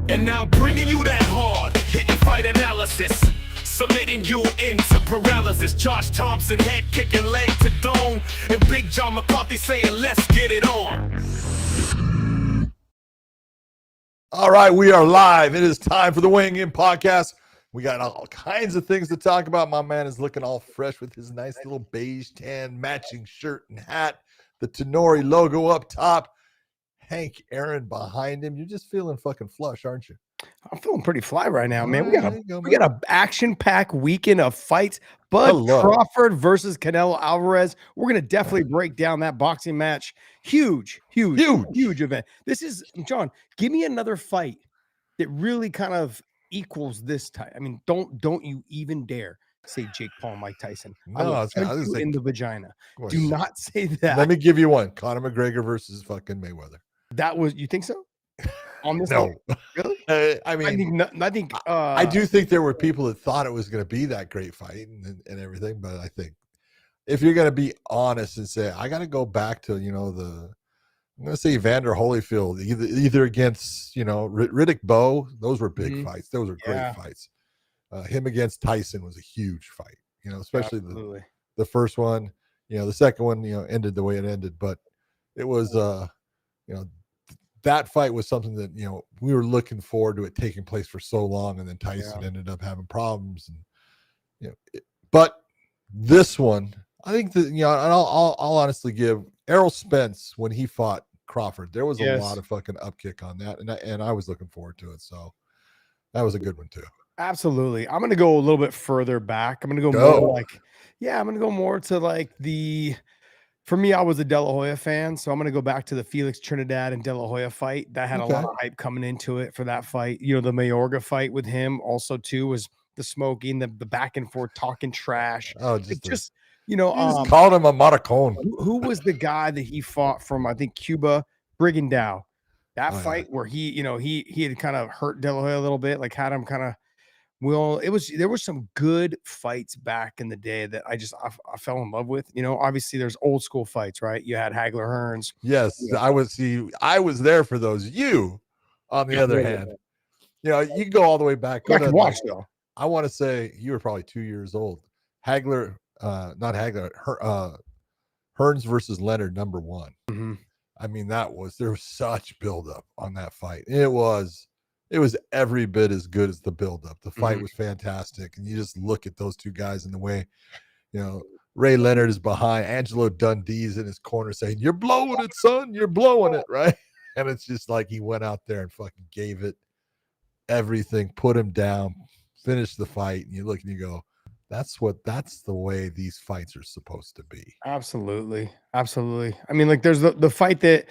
And now bringing you that hard hitting fight analysis, submitting you into paralysis. Josh Thompson head kicking leg to dome, and Big John McCarthy saying let's get it on. All right, we are live. It is time for the Weighing In podcast. We got all kinds of things to talk about. My man is looking all fresh with his nice little beige tan matching shirt and hat, the Tenori logo up top, Hank Aaron behind him. You're just feeling fucking flush, aren't you? I'm feeling pretty fly right now, man. Right, We got a action-packed weekend of fights. Bud Crawford versus Canelo Alvarez. We're gonna definitely break down that boxing match. Huge event. This is, John, give me another fight that really kind of equals this type. I mean, don't you even dare say Jake Paul, Mike Tyson. No, I will I was in the vagina. Do not say that. Let me give you one. Conor McGregor versus fucking Mayweather. That was, you think so? On this No, really? I do think there were people that thought it was going to be that great fight and everything, but I think if you're going to be honest and say I got to go back to I'm going to say Evander Holyfield either against Riddick Bowe. Those were big fights. Those were great fights. Him against Tyson was a huge fight. Especially the first one. The second one ended the way it ended, but it was that fight was something that we were looking forward to it taking place for so long, and then Tyson ended up having problems, and but this one, I think that and I'll honestly give Errol Spence when he fought Crawford, there was a lot of fucking upkick on that, and I was looking forward to it, so that was a good one too. Absolutely. I'm gonna go a little bit further back. I'm gonna go more I'm gonna go more to for me, I was a De La Hoya fan, so I'm going to go back to the Felix Trinidad and De La Hoya fight. That had a lot of hype coming into it for that fight. The Mayorga fight with him also, too, was the smoking, the back and forth talking trash. Oh, just called him a maricon. Who was the guy that he fought from, I think, Cuba? Brigandao. That fight where he had kind of hurt De La Hoya a little bit, had him kind of. Well, there were some good fights back in the day that I fell in love with. Obviously there's old school fights, right? You had Hagler Hearns. Yes, I was there for those. You, on the other hand, you can go all the way back. I can watch though. I want to say you were probably 2 years old. Hagler, not Hagler, Hearns versus Leonard, number one. Mm-hmm. I mean, there was such buildup on that fight. It was every bit as good as the buildup. The fight was fantastic. And you just look at those two guys in the way, Ray Leonard is behind. Angelo Dundee's in his corner saying, "You're blowing it, son. You're blowing it," right? And it's just like he went out there and fucking gave it everything, put him down, finished the fight. And you look and you go, that's the way these fights are supposed to be. Absolutely. Absolutely. I mean, there's the fight that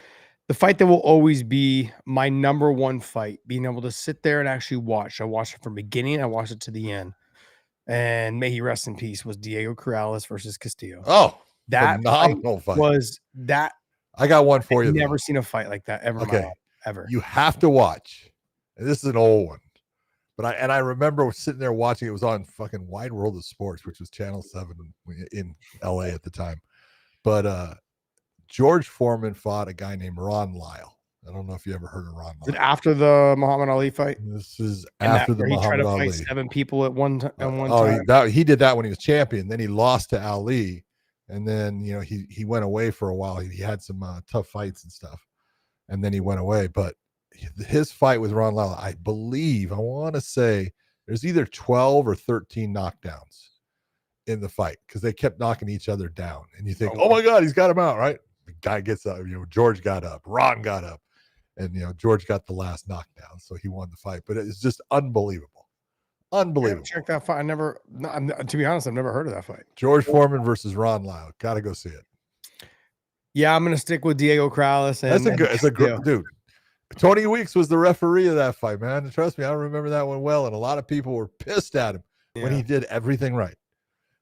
will always be my number one fight, being able to sit there and actually watch. I watched it from beginning. I watched it to the end. And may he rest in peace, was Diego Corrales versus Castillo. Oh, that phenomenal fight. Was that. I got one for you. I've never seen a fight like that ever. Okay. Ever. You have to watch. And this is an old one. But I remember sitting there watching. It was on fucking Wide World of Sports, which was Channel 7 in LA at the time. But George Foreman fought a guy named Ron Lyle. I don't know if you ever heard of Ron Lyle. Is it after the Muhammad Ali fight? This is after the Muhammad Ali. He tried to fight 7 people at one time. He did that when he was champion. Then he lost to Ali, and then he went away for a while. He had some tough fights and stuff, and then he went away. But his fight with Ron Lyle, I want to say there's either 12 or 13 knockdowns in the fight because they kept knocking each other down, and you think, oh my God, he's got him out, right? The guy gets up, George got up, Ron got up, and George got the last knockdown, so he won the fight. But it's just unbelievable. Check that fight. To be honest, I've never heard of that fight. George Foreman versus Ron Lyle. Gotta go see it. Yeah, I'm gonna stick with Diego Corrales. It's a good dude. Tony Weeks was the referee of that fight, man. Trust me, I remember that one well, and a lot of people were pissed at him when he did everything right.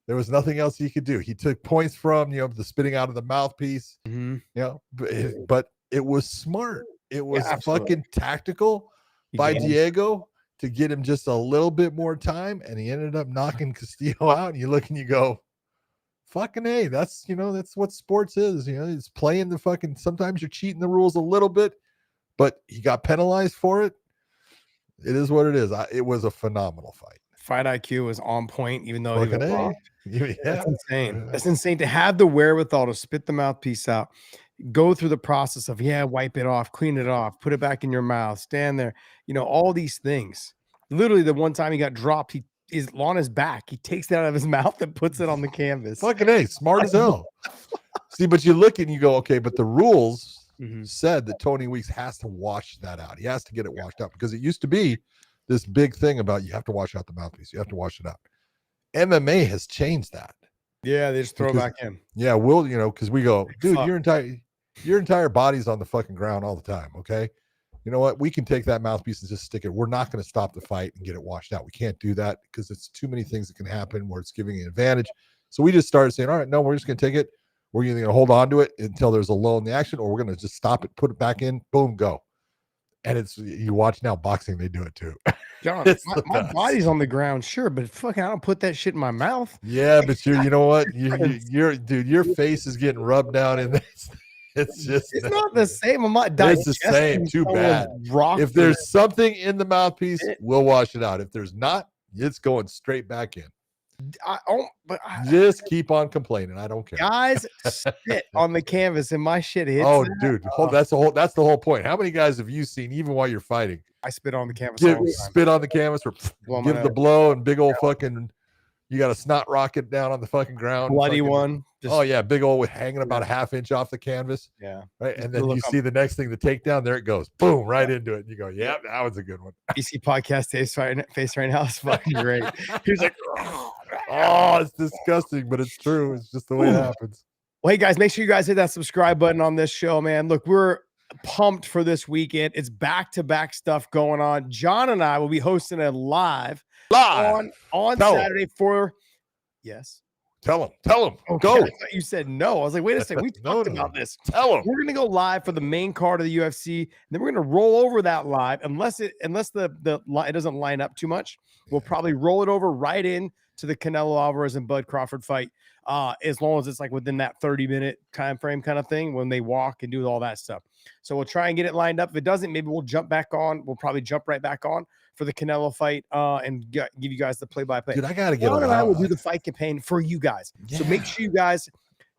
There was nothing else he could do. He took points from, the spitting out of the mouthpiece, but it was smart. It was fucking tactical by Diego to get him just a little bit more time. And he ended up knocking Castillo out. And you look and you go, fucking A, that's what sports is. It's playing the fucking, sometimes you're cheating the rules a little bit, but he got penalized for it. It is what it is. It was a phenomenal fight. Fight IQ was on point, even though he Fucking was A. wrong. Yeah. That's insane. That's insane to have the wherewithal to spit the mouthpiece out, go through the process of wipe it off, clean it off, put it back in your mouth, stand there, all these things. Literally, the one time he got dropped, he is on his back. He takes it out of his mouth and puts it on the canvas. Fucking A, smart as hell. See, but you look and you go, okay, but the rules Mhm. said that Tony Weeks has to wash that out. He has to get it washed out because it used to be this big thing about you have to wash out the mouthpiece. You have to wash it out. MMA has changed that. Yeah, they just throw it back in. Yeah, we'll, because we go, dude, your entire body's on the fucking ground all the time. Okay. You know what? We can take that mouthpiece and just stick it. We're not going to stop the fight and get it washed out. We can't do that because it's too many things that can happen where it's giving an advantage. So we just started saying, all right, no, we're just going to take it. We're either going to hold on to it until there's a lull in the action, or we're going to just stop it, put it back in, boom, go. And you watch now boxing, they do it too. John, my body's on the ground, sure, but fucking, I don't put that shit in my mouth. Yeah, but you know what? Your face is getting rubbed down in this. It's not the same. I'm not It's the same. Too bad. If there's something in the mouthpiece, we'll wash it out. If there's not, it's going straight back in. Just keep on complaining. I don't care. Guys spit on the canvas and my shit hits. Oh, dude, that's the whole point. How many guys have you seen, even while you're fighting? I spit on the canvas. Spit on the canvas or give the blow and big old fucking. You got a snot rocket down on the fucking ground. Bloody one. Big old with hanging about a half inch off the canvas. Yeah. Right. And then you see the next thing, the takedown, there it goes. Boom, right into it. And you go, yeah, that was a good one. BC podcast face right now is fucking great. He's like, oh, it's disgusting, but it's true. It's just the way it happens. Well, hey guys, make sure you guys hit that subscribe button on this show, man. Look, we're pumped for this weekend. It's back-to-back stuff going on. John and I will be hosting a live on Saturday for Tell him. Okay, Go. I thought you said no. I was like, wait a second. We talked about this. Tell him. We're gonna go live for the main card of the UFC, and then we're gonna roll over that live, unless it doesn't line up too much. We'll probably roll it over right in to the Canelo Alvarez and Bud Crawford fight, as long as it's like within that 30-minute time frame kind of thing when they walk and do all that stuff. So we'll try and get it lined up. If it doesn't, maybe we'll jump back on. We'll probably jump right back on for the Canelo fight and give you guys the play-by-play. Dude, I gotta get on. And I will do the fight campaign for you guys. Yeah. So make sure you guys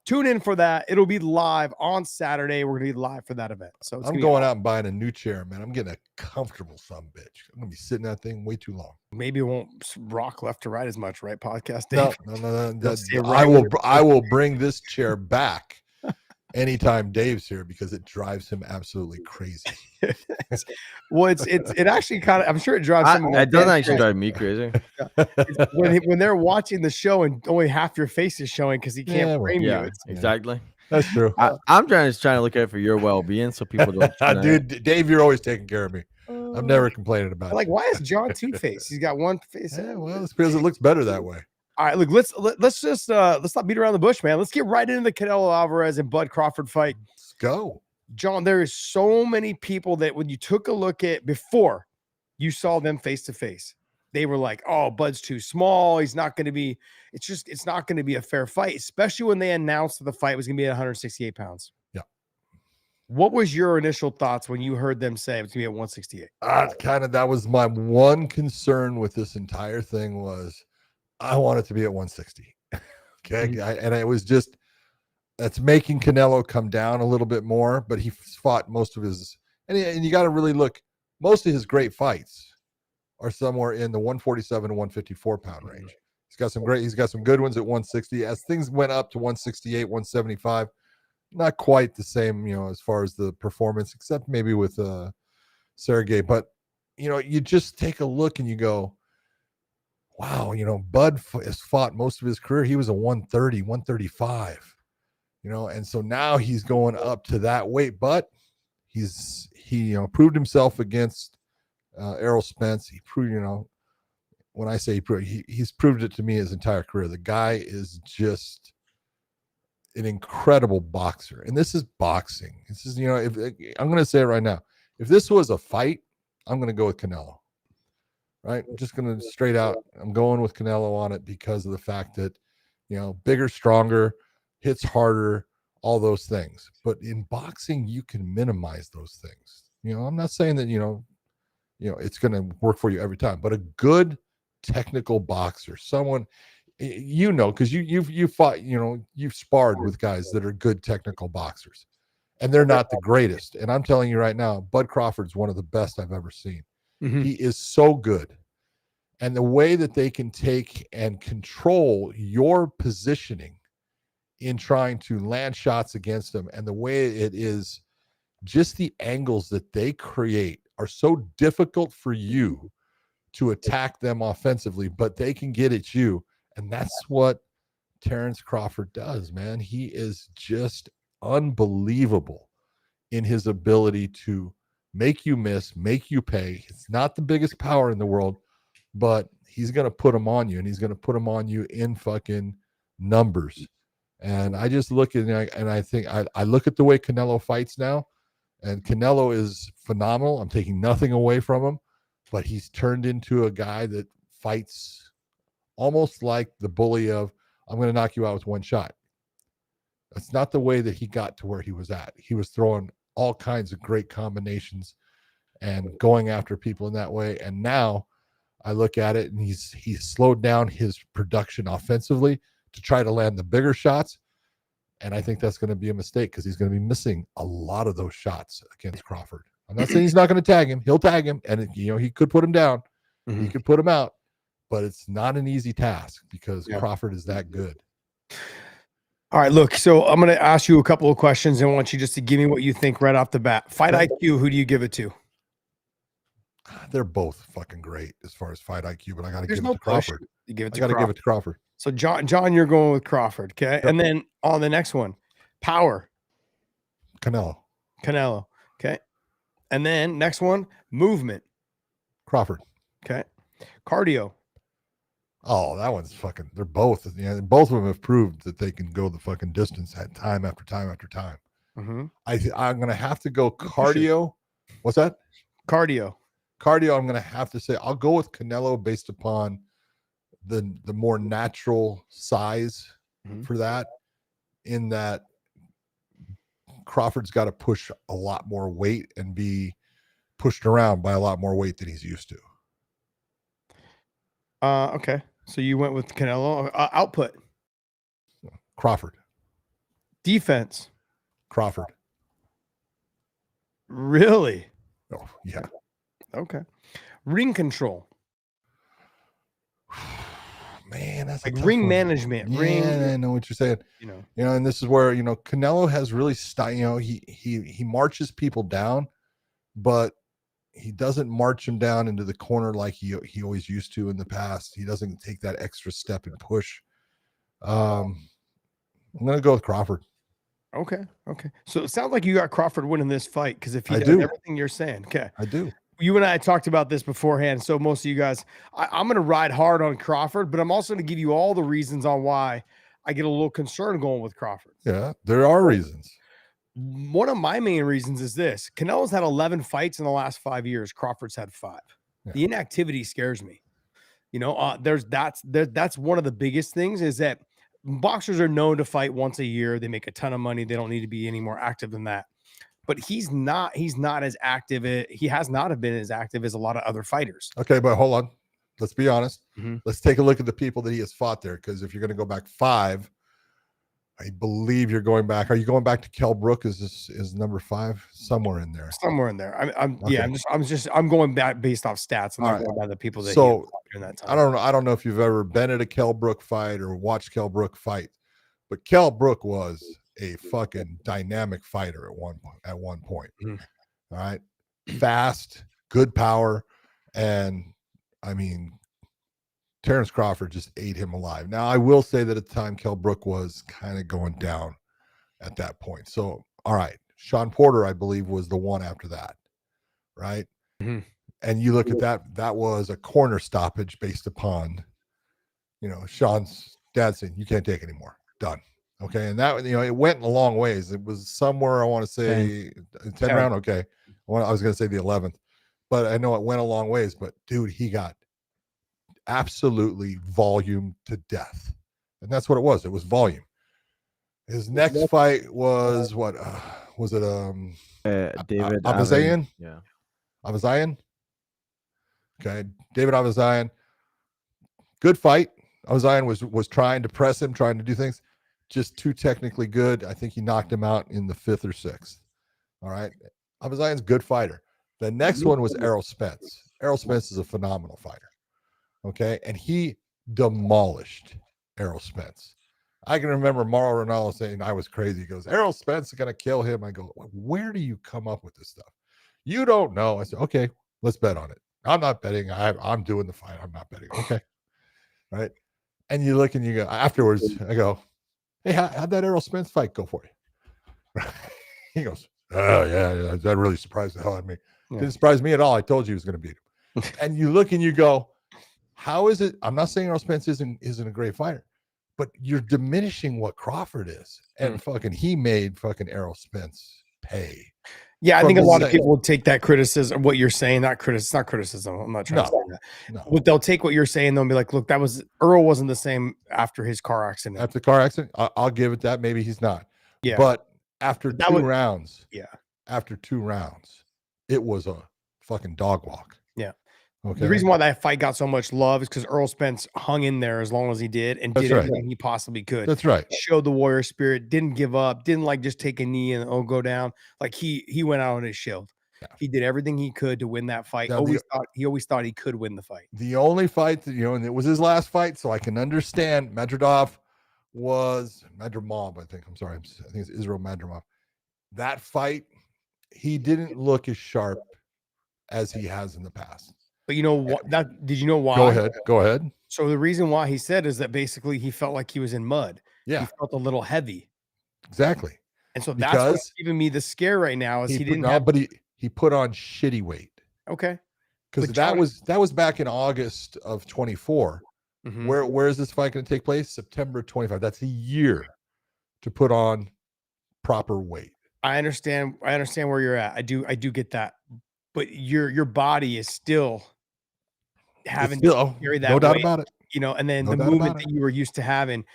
tune in for that. It'll be live on Saturday. We're gonna be live for that event. So I'm going out and buying a new chair, man. I'm getting a comfortable bitch. I'm gonna be sitting in that thing way too long. Maybe it won't rock left to right as much, right? Podcast Dave? No. I will bring this chair back anytime Dave's here because it drives him absolutely crazy. Well, it actually kind of, I'm sure it drives him. It doesn't actually drive me crazy. when they're watching the show and only half your face is showing because he can't frame you. Exactly. That's true. I'm trying to look at it for your well-being so people don't. Dude, Dave, you're always taking care of me. I'm never complaining about it. Like, why is John two-faced? He's got one face. Yeah, well, it's because it looks better that way. All right, look, let's just let's not beat around the bush, man. Let's get right into the Canelo Alvarez and Bud Crawford fight. Let's go. John, there is so many people that when you took a look at before you saw them face to face, they were like, oh, Bud's too small. He's not going to be, it's not going to be a fair fight, especially when they announced that the fight was going to be at 168 pounds. Yeah. What was your initial thoughts when you heard them say it was going to be at 168? That was my one concern with this entire thing was I want it to be at 160. Okay. Mm-hmm. And it was just, that's making Canelo come down a little bit more, but he fought most of his, and you got to really look, most of his great fights are somewhere in the 147 to 154 pound range. He's got some good ones at 160. As things went up to 168, 175, not quite the same, as far as the performance, except maybe with Sergey. But, you just take a look and you go, wow, Bud has fought most of his career. He was a 130, 135. And so now he's going up to that weight, but he proved himself against Errol Spence. He proved, when I say he's proved it to me his entire career. The guy is just an incredible boxer. And this is boxing. This is, if I'm going to say it right now, if this was a fight, I'm going to go with Canelo. Right? I'm just going to straight out, I'm going with Canelo on it because of the fact that, bigger, stronger, hits harder, all those things. But in boxing, you can minimize those things. I'm not saying that, it's going to work for you every time. But a good technical boxer, someone, because you've fought, you've sparred with guys that are good technical boxers, and they're not the greatest. And I'm telling you right now, Bud Crawford's one of the best I've ever seen. He is so good. And the way that they can take and control your positioning in trying to land shots against them, and the way it is, just the angles that they create are so difficult for you to attack them offensively, but they can get at you. And that's what Terrence Crawford does, man. He is just unbelievable in his ability to make you miss, make you pay. It's not the biggest power in the world, but he's going to put them on you, and he's going to put them on you in fucking numbers. And I just look at it, and I think I look at the way Canelo fights now, and Canelo is phenomenal. I'm taking nothing away from him, but he's turned into a guy that fights almost like the bully of, I'm going to knock you out with one shot. That's not the way that he got to where he was at. He was throwing all kinds of great combinations and going after people in that way. And now I look at it, and he's slowed down his production offensively to try to land the bigger shots. And I think that's going to be a mistake, because he's going to be missing a lot of those shots against Crawford. I'm not saying he's not going to tag him. He'll tag him, and he could put him down. He could put him out, but it's not an easy task, because Crawford is that good. All right, look, so I'm going to ask you a couple of questions, and I want you just to give me what you think right off the bat. Fight IQ, who do you give it to? They're both fucking great as far as fight IQ, but I got to give it to Crawford. You give it to I got to give it to Crawford. So John, you're going with Crawford, okay? Yep. And then on the next one, power. Canelo, okay? And then next one, movement. Crawford. Okay. Cardio. Oh, that one's fucking, they're both, both of them have proved that they can go the fucking distance at time after time after time. I'm going to have to go cardio. What's that? Cardio, I'm going to have to say, I'll go with Canelo based upon the more natural size for that, in that Crawford's got to push a lot more weight and be pushed around by a lot more weight than he's used to. Okay. So you went with Canelo. Output. Crawford. Defense. Crawford. Really? Oh, yeah. Okay. Ring control. Man, that's like ring management. Yeah, I know what you're saying. And this is where Canelo has really he marches people down, but he doesn't march them down into the corner like he always used to in the past. He doesn't take that extra step and push. I'm gonna go with Crawford. Okay. So it sounds like you got Crawford winning this fight, because if he does everything you're saying, okay. I do. You and I talked about this beforehand. So most of you guys, I'm going to ride hard on Crawford, but I'm also going to give you all the reasons on why I get a little concerned going with Crawford. Yeah, there are reasons. One of my main reasons is this: Canelo's had 11 fights in the last 5 years. Crawford's had 5. Yeah. The inactivity scares me. That's one of the biggest things, is that boxers are known to fight once a year. They make a ton of money. They don't need to be any more active than that. But he's not as active. He has not been as active as a lot of other fighters. Okay, but hold on. Let's be honest. Let's take a look at the people that he has fought there. Because if you're going to go back 5, I believe you're going back. Are you going back to Kell Brook? Is number 5 somewhere in there? Somewhere in there. I'm going back based off stats. I'm not going by the people that during that time. I don't know if you've ever been at a Kell Brook fight or watched Kell Brook fight, but Kell Brook was a fucking dynamic fighter at one point. All right. Fast, good power. And I mean, Terrence Crawford just ate him alive. Now, I will say that at the time, Kell Brook was kind of going down at that point. So, all right. Sean Porter, I believe, was the one after that. Right. And you look at that was a corner stoppage based upon, Sean's dad saying, you can't take anymore. Done. Okay. And that, it went a long ways. It was somewhere, I want to say 10 round. Okay. I was going to say the 11th, but I know it went a long ways, but dude, he got absolutely volume to death. And that's what it was. It was volume. His next fight was what, was it? David Abazayan? Yeah. Abazayan? Okay. David Avazian, good fight. Avazian was trying to press him, trying to do things, just too technically good. I think he knocked him out in the 5th or 6th. All right. Avazian's a good fighter. The next one was Errol Spence. Errol Spence is a phenomenal fighter. Okay. And he demolished Errol Spence. I can remember Mauro Ranallo saying I was crazy. He goes, Errol Spence is going to kill him. I go, where do you come up with this stuff? You don't know. I said, okay, let's bet on it. I'm not betting. I'm doing the fight. I'm not betting. Okay. Right. And you look and you go, afterwards, I go, hey, how'd that Errol Spence fight go for you? He goes, oh, yeah, that really surprised the hell out of me. Yeah. Didn't surprise me at all. I told you he was going to beat him. And you look and you go, how is it? I'm not saying Errol Spence isn't a great fighter, but you're diminishing what Crawford is. And fucking he made fucking Errol Spence pay. Yeah, I think a lot of people will take that criticism, what you're saying, not criticism. I'm not trying to say that. No. But they'll take what you're saying, they'll be like, look, Earl wasn't the same after his car accident. After the car accident, I'll give it that. Maybe he's not. Yeah. But after two rounds, it was a fucking dog walk. Yeah. Okay. The reason why that fight got so much love is because Earl Spence hung in there as long as he did and did everything he possibly could. That's right. Showed the warrior spirit, didn't give up, didn't like just take a knee and go down. Like he went out on his shield. Yeah. He did everything he could to win that fight. He always thought he could win the fight. The only fight that, and it was his last fight, so I can understand. Madrimov, I think. I'm sorry. I think it's Israel Madrimov. That fight, he didn't look as sharp as he has in the past. But you know what? Did you know why? Go ahead. So the reason why he said is that basically he felt like he was in mud. Yeah. He felt a little heavy. Exactly. And so that's what's giving me the scare right now is but he put on shitty weight. Okay. Because that was back in August of 24. Mm-hmm. Where is this fight going to take place? September 25. That's a year to put on proper weight. I understand where you're at. I do get that. But your body is still having to carry that no doubt weight, about it. And then the movement that you were used to having,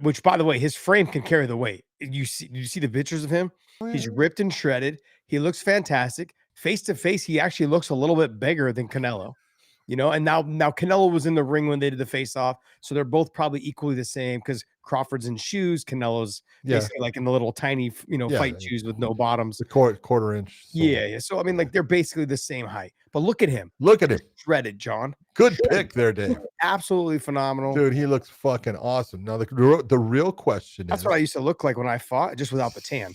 which by the way, his frame can carry the weight. You see the pictures of him? Oh, yeah. He's ripped and shredded. He looks fantastic. Face to face, he actually looks a little bit bigger than Canelo. And now Canelo was in the ring when they did the face off. So they're both probably equally the same because Crawford's in shoes. Canelo's basically like in the little tiny, fight shoes with no bottoms. The quarter inch. Yeah. So, I mean, like they're basically the same height. But look at him. Shredded, John. Good pick there, Dave. Absolutely phenomenal. Dude, he looks fucking awesome. Now, the real question That's what I used to look like when I fought, just without the tan.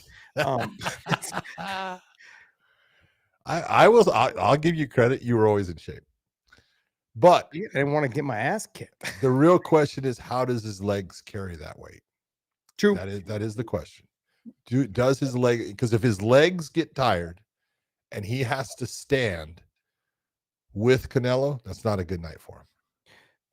I'll give you credit. You were always in shape. But I didn't want to get my ass kicked. The real question is, how does his legs carry that weight? True. That is the question. Does his leg, because if his legs get tired and he has to stand with Canelo, that's not a good night for him.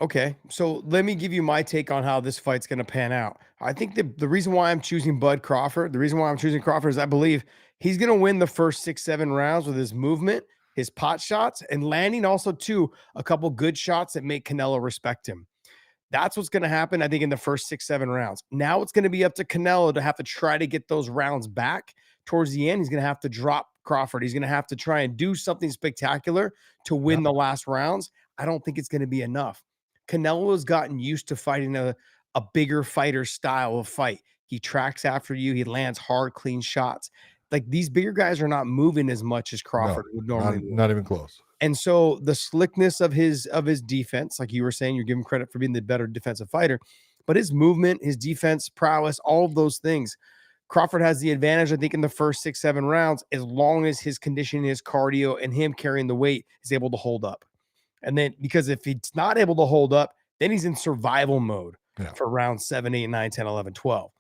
Okay, so let me give you my take on how this fight's going to pan out. I think the reason why I'm choosing Crawford is I believe he's going to win the first 6-7 rounds with his movement, his pot shots, and landing also too a couple good shots that make Canelo respect him. That's what's going to happen, I think, in the first 6-7 rounds. Now it's going to be up to Canelo to have to try to get those rounds back. Towards the end, he's going to have to drop Crawford. He's going to have to try and do something spectacular to win the last rounds. I don't think it's going to be enough. Canelo has gotten used to fighting a bigger fighter style of fight. He tracks after you. He lands hard, clean shots. Like these bigger guys are not moving as much as Crawford would normally. Not even close. And so the slickness of his defense, like you were saying, you're giving credit for being the better defensive fighter, but his movement, his defense prowess, all of those things, Crawford has the advantage, I think, in the first 6-7 rounds, as long as his conditioning, his cardio, and him carrying the weight is able to hold up. And then, because if he's not able to hold up, then he's in survival mode for rounds 7, 8, 9, 10, 11, 12.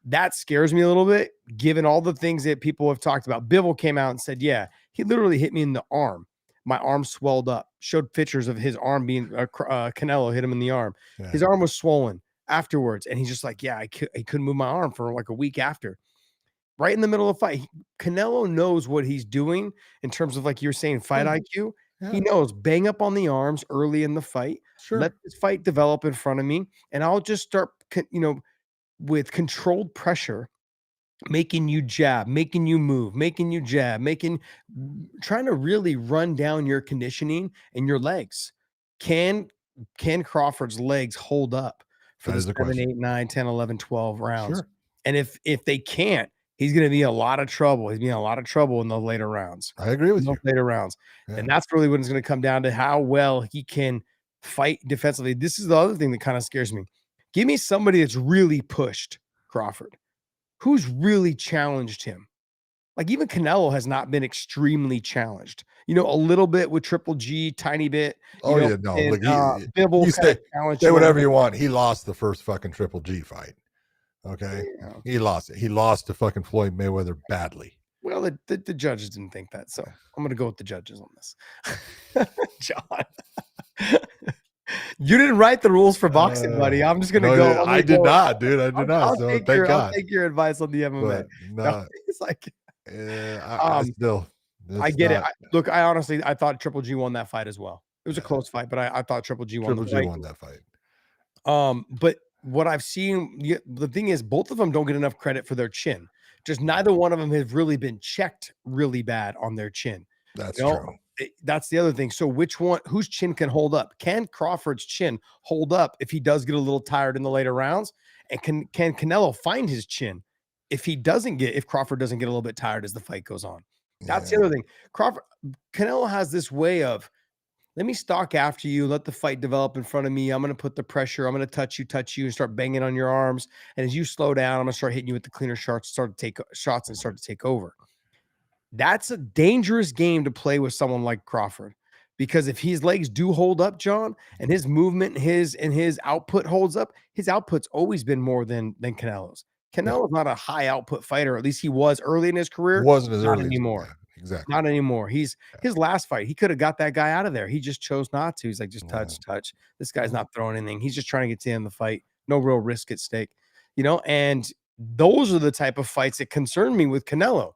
That scares me a little bit, given all the things that people have talked about. Bivol came out and said, yeah, he literally hit me in the arm. My arm swelled up, showed pictures of his arm being, Canelo hit him in the arm. Yeah. His arm was swollen afterwards. And he's just like, yeah, I couldn't move my arm for like a week after. Right in the middle of the fight, Canelo knows what he's doing in terms of, like you're saying, fight IQ. Yeah. He knows, bang up on the arms early in the fight. Sure. Let this fight develop in front of me. And I'll just start, with controlled pressure, making you jab, making you move, making you jab, trying to really run down your conditioning and your legs. Can Crawford's legs hold up for That the is the 7, question. 8, 9, 10, 11, 12 rounds? Sure. And if they can't, he's going to be in a lot of trouble. He's being in a lot of trouble in the later rounds. I agree with you. Later rounds. Yeah. And that's really when it's going to come down to how well he can fight defensively. This is the other thing that kind of scares me. Give me somebody that's really pushed Crawford. Who's really challenged him? Like even Canelo has not been extremely challenged. A little bit with Triple G, tiny bit. Yeah, no. And, Look, Bibble you say challenged whatever you want. He lost the first fucking Triple G fight. Okay, Yeah. he lost it. He lost to fucking Floyd Mayweather badly. Well, the judges didn't think that, so I'm gonna go with the judges on this. John, you didn't write the rules for boxing, buddy. I'm just gonna go. I did not, dude. I did not. I'll So take thank God. I'll take your advice on the MMA. But no, It's like I still. I get it. Look, I honestly thought Triple G won that fight as well. It was a close fight, but I thought Triple G won. Triple G won that fight. But what I've seen, the thing is, both of them don't get enough credit for their chin. Just neither one of them has really been checked really bad on their chin. That's true. That's the other thing. So whose chin can hold up? Can Crawford's chin hold up if he does get a little tired in the later rounds? And can Canelo find his chin if Crawford doesn't get a little bit tired as the fight goes on? That's the other thing. Canelo has this way of, let me stalk after you, let the fight develop in front of me. I'm going to put the pressure. I'm going to touch you and start banging on your arms. And as you slow down, I'm going to start hitting you with the cleaner shots, start to take over. That's a dangerous game to play with someone like Crawford, because if his legs do hold up, John, and his movement, his output holds up, his output's always been more than Canelo's. Canelo's not a high output fighter. At least he was early in his career. Wasn't as early anymore. Exactly. Not anymore. His last fight, he could have got that guy out of there. He just chose not to. He's like, just touch. This guy's not throwing anything. He's just trying to get to the end of the fight. No real risk at stake, and those are the type of fights that concern me with Canelo.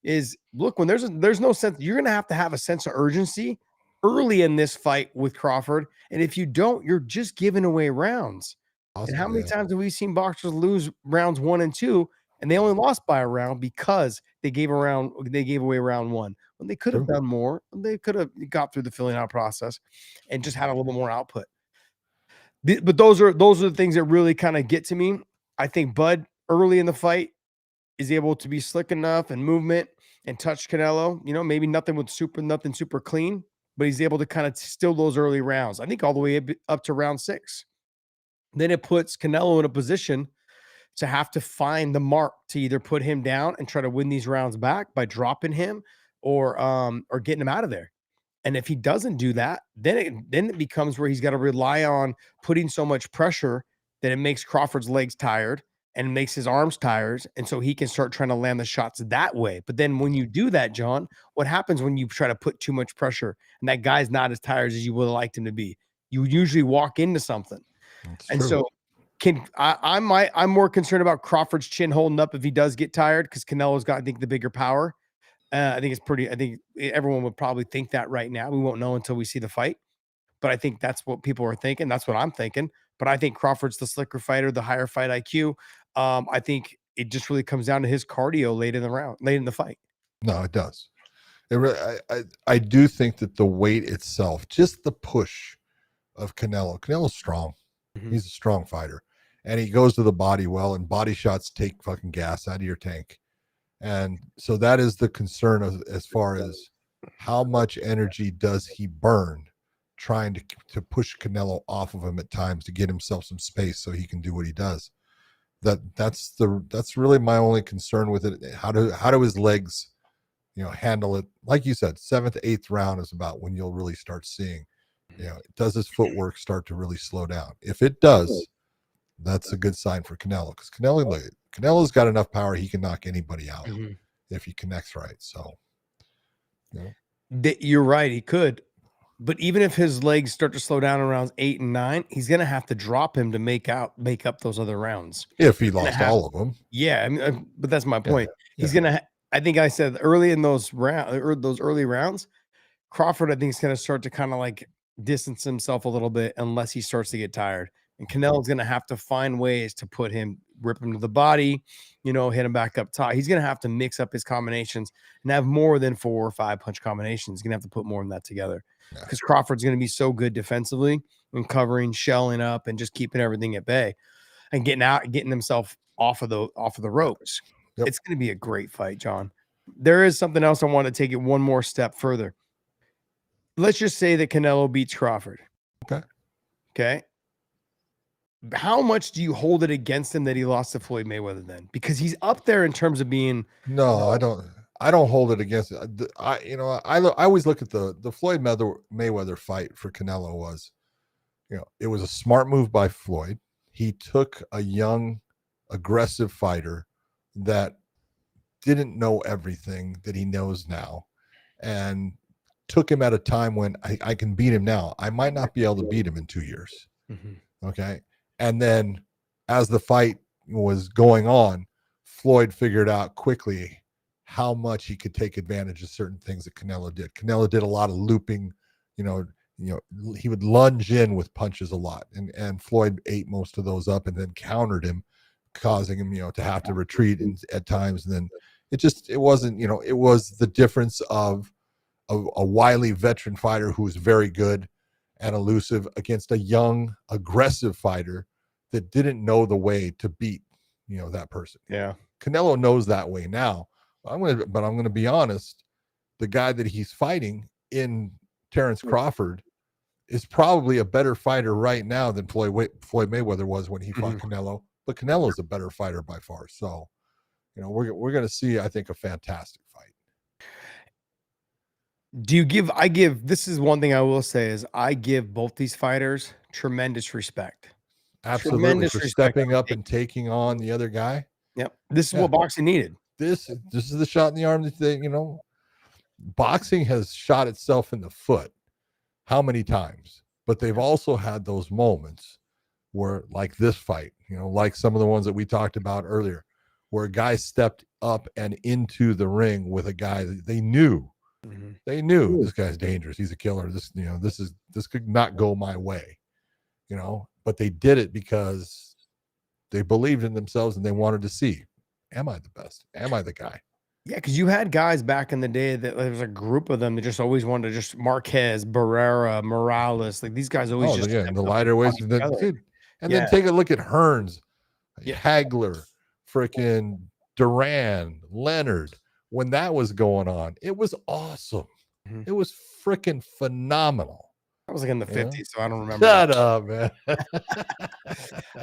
Is look, when there's no sense, you're gonna have a sense of urgency early in this fight with Crawford. And if you don't, you're just giving away rounds. Awesome, and how many times have we seen boxers lose rounds 1 and 2? And they only lost by a round because they gave away round 1 when they could have done more. They could have got through the filling out process and just had a little bit more output. But those are the things that really kind of get to me. I think Bud early in the fight is able to be slick enough and movement and touch Canelo. Maybe nothing super clean, but he's able to kind of still those early rounds. I think all the way up to round 6. Then it puts Canelo in a position to have to find the mark to either put him down and try to win these rounds back by dropping him or getting him out of there. And if he doesn't do that, then it becomes where he's got to rely on putting so much pressure that it makes Crawford's legs tired and makes his arms tired. And so he can start trying to land the shots that way. But then when you do that, John, what happens when you try to put too much pressure and that guy's not as tired as you would have liked him to be? You usually walk into something. So I'm more concerned about Crawford's chin holding up if he does get tired, because Canelo's got, I think, the bigger power. I think everyone would probably think that right now. We won't know until we see the fight. But I think that's what people are thinking. That's what I'm thinking. But I think Crawford's the slicker fighter, the higher fight IQ. I think it just really comes down to his cardio late in the fight. No, it does. I do think that the weight itself, just the push of Canelo's strong. Mm-hmm. He's a strong fighter, and he goes to the body well, and body shots take fucking gas out of your tank. And so that is the concern as far as how much energy does he burn trying to push Canelo off of him at times to get himself some space so he can do what he does. That's really my only concern with it. How do his legs, handle it? Like you said, 7th, 8th round is about when you'll really start seeing, does his footwork start to really slow down? If it does, that's a good sign for Canelo, because Canelo's got enough power, he can knock anybody out if he connects right. So, you're right, he could. But even if his legs start to slow down around 8 and 9, he's going to have to drop him to make up those other rounds. If he lost all of them. Yeah, I mean, but that's my point. Yeah. He's going to I think I said early in those early rounds, Crawford, I think, is going to start to kind of like distance himself a little bit unless he starts to get tired. And Canelo's going to have to find ways to put him rip him to the body, hit him back up top. He's going to have to mix up his combinations and have more than 4 or 5 punch combinations. He's going to have to put more than that together because Crawford's going to be so good defensively and covering, shelling up, and just keeping everything at bay and getting himself off of the ropes. Yep. It's going to be a great fight, John. There is something else I want to take it one more step further. Let's just say that Canelo beats Crawford. Okay. How much do you hold it against him that he lost to Floyd Mayweather then? Because he's up there in terms of being. No, I don't hold it against it. I always look at the Floyd Mayweather fight for Canelo was, it was a smart move by Floyd. He took a young, aggressive fighter that didn't know everything that he knows now and took him at a time when I can beat him now. I might not be able to beat him in 2 years. Okay. And then as the fight was going on, Floyd figured out quickly how much he could take advantage of certain things that Canelo did. Canelo did a lot of looping, he would lunge in with punches a lot, and Floyd ate most of those up and then countered him, causing him, to have to retreat at times. And then it wasn't, it was the difference of a wily veteran fighter who was very good and elusive against a young, aggressive fighter that didn't know the way to beat, that person. Yeah. Canelo knows that way now. I'm going to be honest. The guy that he's fighting in Terrence Crawford is probably a better fighter right now than Floyd Mayweather was when he fought Canelo, but Canelo's a better fighter by far. So, we're going to see, I think, a fantastic fight. This is one thing I will say is I give both these fighters tremendous respect. Absolutely. Tremendous For respect stepping up and taking on the other guy. Yep. This is what boxing needed. This is the shot in the arm that boxing has shot itself in the foot how many times, but they've also had those moments where, like this fight, like some of the ones that we talked about earlier, where a guy stepped up and into the ring with a guy that they knew. They knew this guy's dangerous. He's a killer. This could not go my way, but they did it because they believed in themselves and they wanted to see, am I the best? Am I the guy? Yeah. Cause you had guys back in the day that there was a group of them that just always wanted to just Marquez, Barrera, Morales. Like these guys always in the lighter weights. And then take a look at Hearns, Hagler, freaking Duran, Leonard. When that was going on, it was awesome. It was freaking phenomenal. I was like in the 50s, so I don't remember. Shut up, man.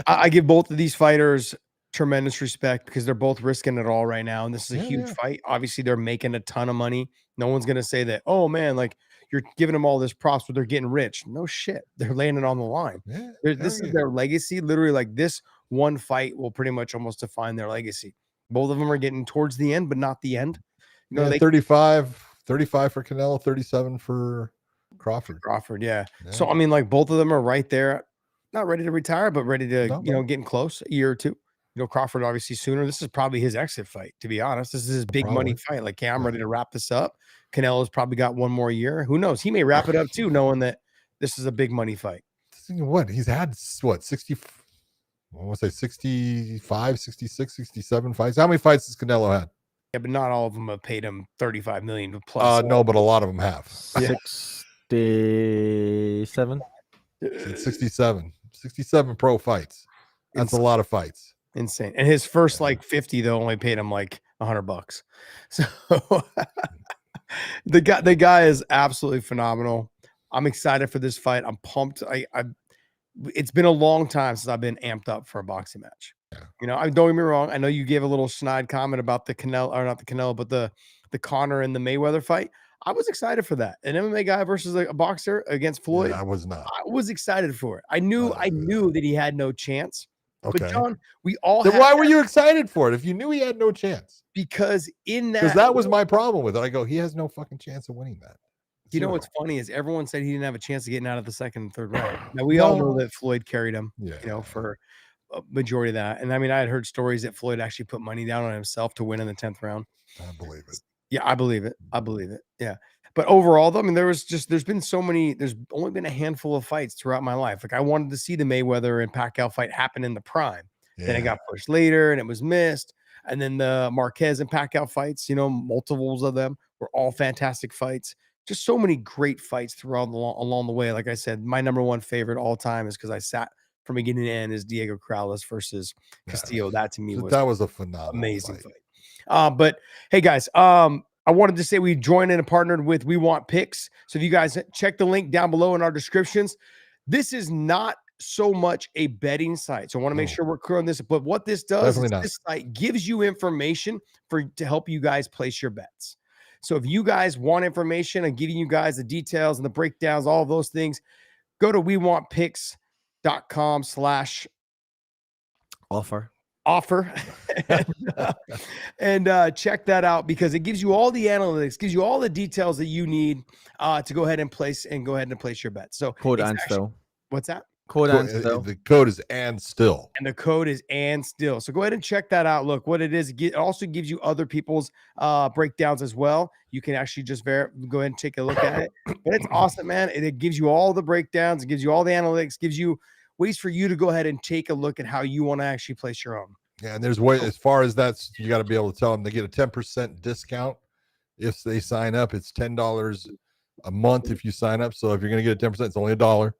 I give both of these fighters tremendous respect because they're both risking it all right now. And this is a huge fight. Obviously, they're making a ton of money. No one's going to say that, oh man, like you're giving them all this props, but they're getting rich. No shit. They're laying it on the line. This is their legacy. Literally, like this one fight will pretty much almost define their legacy. Both of them are getting towards the end, but not the end. 35 for Canelo, 37 for Crawford. Yeah. So I mean, like both of them are right there, not ready to retire, but ready to getting close, a year or two. Crawford obviously sooner. This is probably his exit fight, to be honest. This is his big money fight. Like, I'm ready to wrap this up. Canelo's probably got one more year. Who knows? He may wrap it up too, knowing that this is a big money fight. What he's had, 60. I want to say 65, 66, 67 fights. How many fights has Canelo had? Yeah, but not all of them have paid him $35 million plus. No, but a lot of them have. 67. 67 pro fights. That's a lot of fights. Insane. And his first 50 though only paid him like $100. So the guy is absolutely phenomenal. I'm excited for this fight. I'm pumped. It's been a long time since I've been amped up for a boxing match. I don't get me wrong. I know you gave a little snide comment about the Canelo, or not the Canelo, but the Conor and the Mayweather fight. I was excited for that. An MMA guy versus a boxer against Floyd. I was not. I was excited for it. I knew that he had no chance. Okay. But John, we all. Then why were you excited for it if you knew he had no chance? Because that was my problem with it. I go, he has no fucking chance of winning that. You know what's funny is everyone said he didn't have a chance of getting out of the second and third round. Now we all know that Floyd carried him, for a majority of that. And I mean, I had heard stories that Floyd actually put money down on himself to win in the 10th round. I believe it. Yeah, I believe it. Yeah. But overall, though, I mean, there's only been a handful of fights throughout my life. Like I wanted to see the Mayweather and Pacquiao fight happen in the prime. Then it got pushed later and it was missed. And then the Marquez and Pacquiao fights, multiples of them were all fantastic fights. Just so many great fights throughout along the way. Like I said, my number one favorite all time is because I sat from beginning to end is Diego Corrales versus Castillo. That to me was a phenomenal amazing fight. But hey guys, I wanted to say we joined in and partnered with We Want Picks. So if you guys check the link down below in our descriptions, this is not so much a betting site. So I want to make sure we're clear on this. But what this does is this site gives you information to help you guys place your bets. So if you guys want information and giving you guys the details and the breakdowns, all of those things, go to wewantpicks.com/offer and check that out, because it gives you all the analytics, gives you all the details that you need to go ahead and place your bet. So code and still. What's that? Code and still. The code is and still. And the code is and still. So go ahead and check that out. Look, what it is, it also gives you other people's breakdowns as well. You can actually just go ahead and take a look at it. But it's awesome, man. It gives you all the breakdowns, it gives you all the analytics, gives you ways for you to go ahead and take a look at how you want to actually place your own. Yeah, and there's way, as far as that's, you got to be able to tell them they get a 10% discount if they sign up. It's $10 a month if you sign up. So if you're going to get a 10%, it's only $1.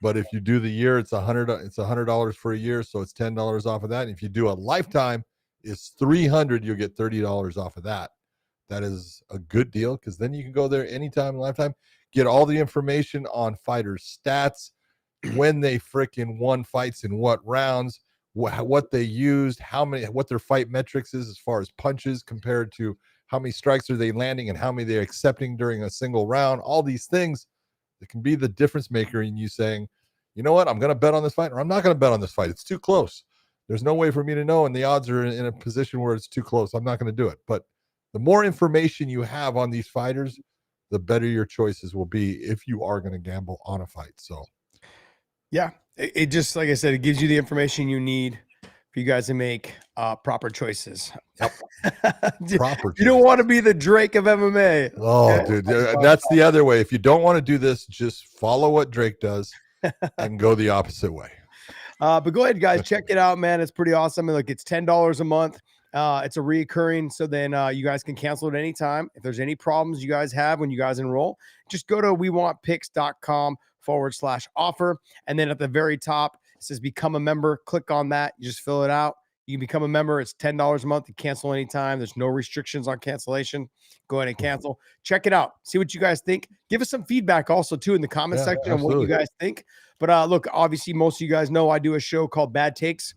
But if you do the year, it's $100 for a year, so it's $10 off of that. And if you do a lifetime, it's $300. You'll get $30 off of that. That is a good deal, because then you can go there anytime, lifetime, get all the information on fighters' stats, when they freaking won fights in what rounds, what they used, what their fight metrics is as far as punches compared to how many strikes are they landing and how many they're accepting during a single round. All these things that can be the difference maker in you saying, you know what, I'm going to bet on this fight, or I'm not going to bet on this fight. It's too close. There's no way for me to know, and the odds are in a position where it's too close. I'm not going to do it. But the more information you have on these fighters, the better your choices will be if you are going to gamble on a fight. So, yeah, it just, like I said, it gives you the information you need for you guys to make proper choices. Yep. You don't want to be the Drake of MMA. Oh, dude, that's the other way. If you don't want to do this, just follow what Drake does and go the opposite way. But go ahead, guys, check it out, man. It's pretty awesome. Look, it's $10 a month. It's a reoccurring, so then you guys can cancel it anytime. If there's any problems you guys have when you guys enroll, just go to wewantpicks.com/offer. And then at the very top, it says become a member. Click on that. You just fill it out. You can become a member. It's $10 a month. You cancel anytime. There's no restrictions on cancellation. Go ahead and cancel. Check it out. See what you guys think. Give us some feedback also, too, in the comment section on what you guys think. But look, obviously, most of you guys know I do a show called Bad Takes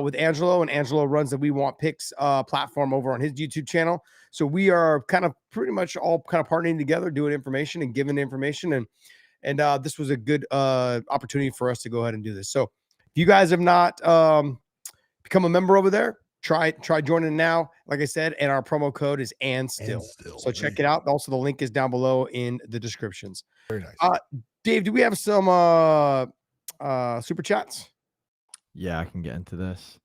with Angelo, and Angelo runs the We Want Picks platform over on his YouTube channel. So we are kind of pretty much all kind of partnering together, doing information and giving information. And this was a good opportunity for us to go ahead and do this. So if you guys have not become a member over there, try joining now. Like I said, and our promo code is and still. So check it out. Also, the link is down below in the descriptions. Very nice. Dave, do we have some super chats? Yeah, I can get into this.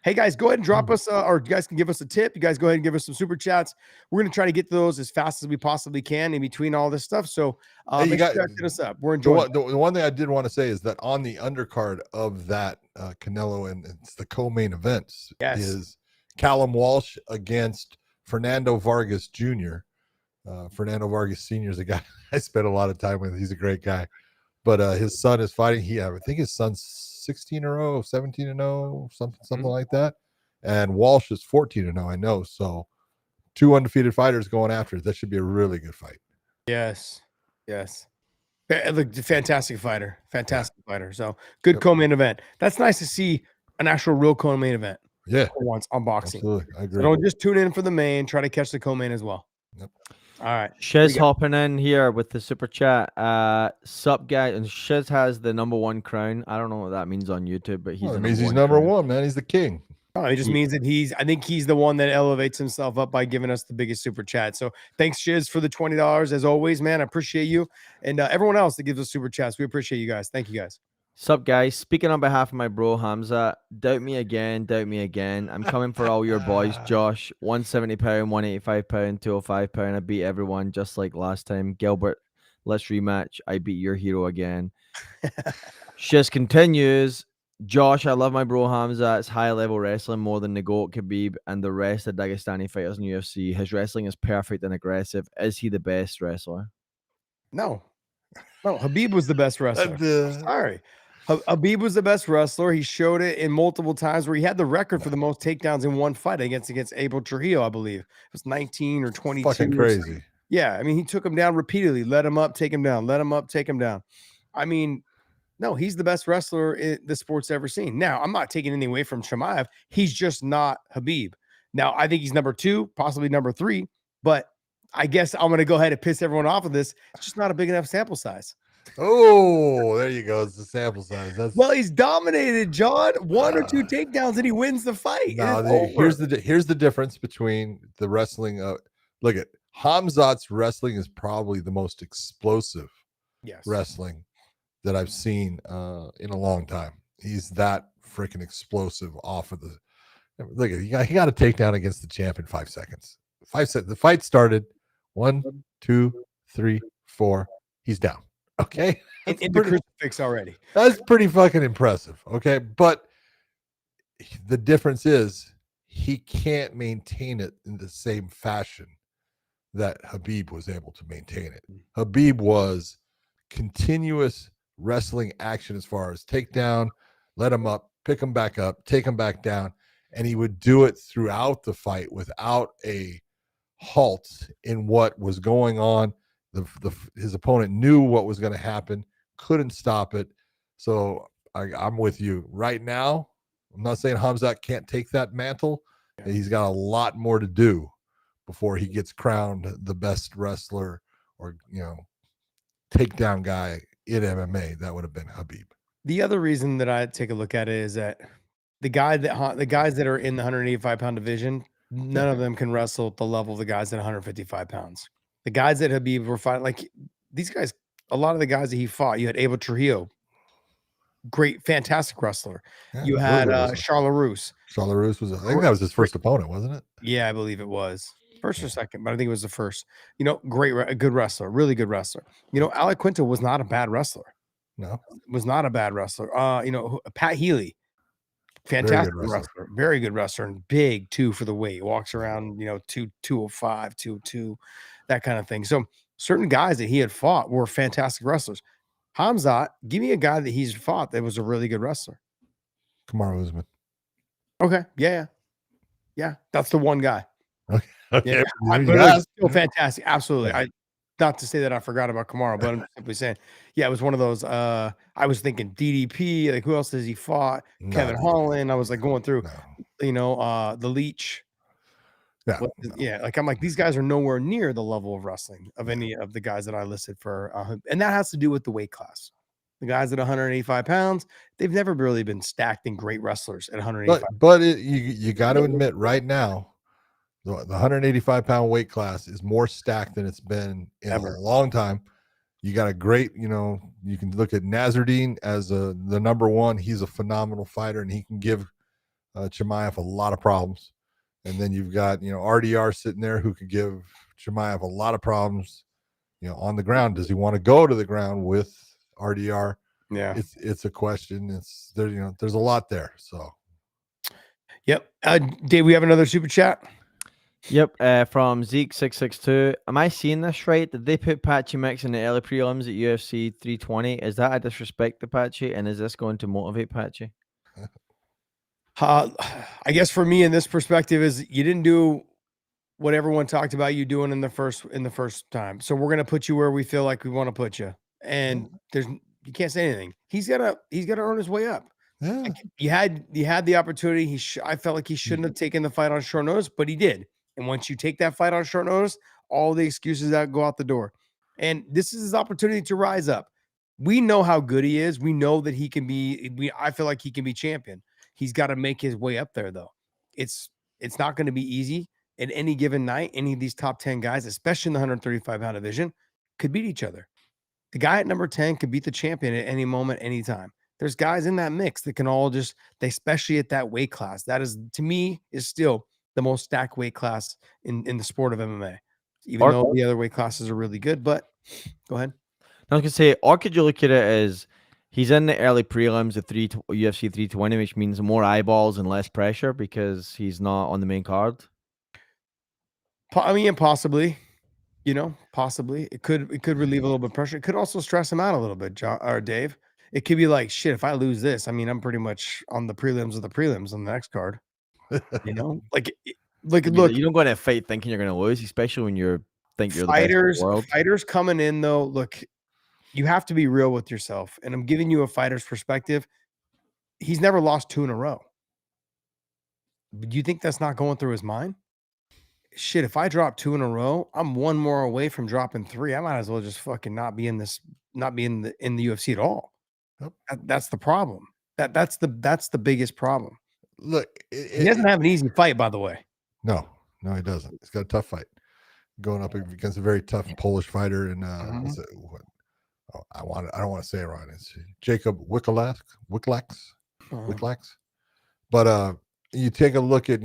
Hey guys, go ahead and drop us, or you guys can give us a tip. You guys go ahead and give us some super chats. We're going to try to get to those as fast as we possibly can in between all this stuff. So make sure you hit us up. We're enjoying the one thing I did want to say is that on the undercard of that Canelo, and it's the co-main events, is Callum Walsh against Fernando Vargas Jr. Fernando Vargas Sr. is a guy I spent a lot of time with. He's a great guy. But his son is fighting. I think his son's 16-0, 17-0, something like that. And Walsh is 14-0, I know. So 2 undefeated fighters going after it. That should be a really good fight. Yes. Look, fantastic fighter. So good co-main event. That's nice to see an actual real co-main event. Yeah. For once on boxing. Absolutely. I agree. So don't just tune in for the main. Try to catch the co-main as well. Yep. All right. Shiz hopping in here with the super chat. Sup guys, and Shiz has the #1 crown. I don't know what that means on YouTube, but it means he's number one, man. He's the king. Oh, it just means that I think he's the one that elevates himself up by giving us the biggest super chat. So thanks, Shiz, for the $20 as always, man. I appreciate you, and everyone else that gives us super chats. We appreciate you guys. Thank you, guys. Sup guys, speaking on behalf of my bro Hamza, doubt me again. I'm coming for all your boys. Josh, 170 pound, 185 pound, 205 pound. I beat everyone just like last time. Gilbert, let's rematch. I beat your hero again. Shiz continues. Josh, I love my bro Hamza. It's high level wrestling more than the GOAT Khabib and the rest of Dagestani fighters in UFC. His wrestling is perfect and aggressive. Is he the best wrestler? No, Habib was the best wrestler. Uh, Sorry. Habib was the best wrestler. He showed it in multiple times where he had the record for the most takedowns in one fight against Abel Trujillo, I believe. It was 19 or 22. Fucking crazy. Yeah, I mean, he took him down repeatedly. Let him up, take him down. Let him up, take him down. I mean, no, he's the best wrestler the sport's ever seen. Now, I'm not taking anything away from Chimaev. He's just not Habib. Now, I think he's number 2, possibly number 3, but I guess I'm going to go ahead and piss everyone off of this. It's just not a big enough sample size. Oh, there you go. It's the sample size. Well, he's dominated, John. 1 or 2 takedowns and he wins the fight. No, here's the difference between the wrestling. Look at Hamzat's wrestling is probably the most explosive wrestling that I've seen in a long time. He's that freaking explosive off of the. Look at he got a takedown against the champ in 5 seconds. 5 seconds. The fight started 1, 2, 3, 4. He's down. Okay, in the crucifix already. That's pretty fucking impressive. Okay, but the difference is he can't maintain it in the same fashion that Habib was able to maintain it. Habib was continuous wrestling action as far as takedown, let him up, pick him back up, take him back down, and he would do it throughout the fight without a halt in what was going on. His opponent knew what was going to happen, couldn't stop it. So I'm with you right now. I'm not saying Hamzat can't take that mantle. He's got a lot more to do before he gets crowned the best wrestler or takedown guy in MMA. That would have been Habib. The other reason that I take a look at it is that the guys that are in the 185-pound division, none of them can wrestle at the level of the guys at 155 pounds. The guys that Habib were fighting, like these guys, a lot of the guys that he fought, you had Abel Trujillo, great, fantastic wrestler. Yeah, you had Charles Roos. Charles Roos was, I think that was his first opponent, wasn't it? Yeah, I believe it was. First or second, but I think it was the first. Good wrestler, really good wrestler. Alec Quinto was not a bad wrestler. No. Was not a bad wrestler. Pat Healy, fantastic wrestler, very good wrestler, and big too for the weight. Walks around, 205, 202, that kind of thing. So certain guys that he had fought were fantastic wrestlers. Hamzat, give me a guy that he's fought that was a really good wrestler. Kamaru Usman. Okay, yeah, that's the one guy. Okay. Yeah, still fantastic. Absolutely. Not to say that I forgot about Kamaru, but I'm simply saying, yeah, it was one of those. I was thinking DDP. Like, who else has he fought? Kevin Holland. I was like going through, the Leech. Yeah. Like I'm like, these guys are nowhere near the level of wrestling of any of the guys that I listed for, and that has to do with the weight class. The guys at 185 pounds, they've never really been stacked in great wrestlers at 185. But you got to admit right now, the 185 pound weight class is more stacked than it's been in a long time. You got a great, you can look at Nasruddin as the number 1. He's a phenomenal fighter, and he can give Chimaev a lot of problems. And then you've got, RDR sitting there who could give Chimaev a lot of problems, on the ground. Does he want to go to the ground with RDR? Yeah, it's a question. It's there, there's a lot there. So, yep. Dave, we have another super chat. Yep, from Zeke662. Am I seeing this right? Did they put Patchy Mix in the early prelims at UFC 320? Is that a disrespect to Patchy? And is this going to motivate Patchy? I guess for me in this perspective is you didn't do what everyone talked about you doing in the first time. So we're gonna put you where we feel like we want to put you. And you can't say anything. He's gotta earn his way up. Yeah. Like, you had the opportunity. I felt like he shouldn't have taken the fight on short notice, but he did. And once you take that fight on short notice, all the excuses that go out the door. And this is his opportunity to rise up. We know how good he is. We know that he can be. I feel like he can be champion. He's got to make his way up there, though. It's not going to be easy. At any given night, any of these top 10 guys, especially in the 135-pound division, could beat each other. The guy at number 10 could beat the champion at any moment, anytime. There's guys in that mix that can all especially at that weight class. That is, to me, is still the most stacked weight class in the sport of MMA. Even though the other weight classes are really good, but go ahead. I was going to say, or could you look at it as He's in the early prelims of UFC 320, which means more eyeballs and less pressure because he's not on the main card. I mean, possibly, possibly it could relieve a little bit of pressure. It could also stress him out a little bit, John or Dave. It could be like, shit, if I lose this, I mean, I'm pretty much on the prelims of the prelims on the next card. Like look, You don't go in a fight thinking you're going to lose, especially when you're the best in the world. Fighters coming in though, look, you have to be real with yourself. And I'm giving you a fighter's perspective. He's never lost 2 in a row. Do you think that's not going through his mind? Shit, if I drop 2 in a row, I'm 1 more away from dropping 3. I might as well just fucking not be in the UFC at all. Yep. That's the problem. That's the biggest problem. Look, he doesn't have an easy fight, by the way. No, he doesn't. He's got a tough fight going up against a very tough Polish fighter. And I don't want to say it wrong. It's Jacob Wiklax. But you take a look at,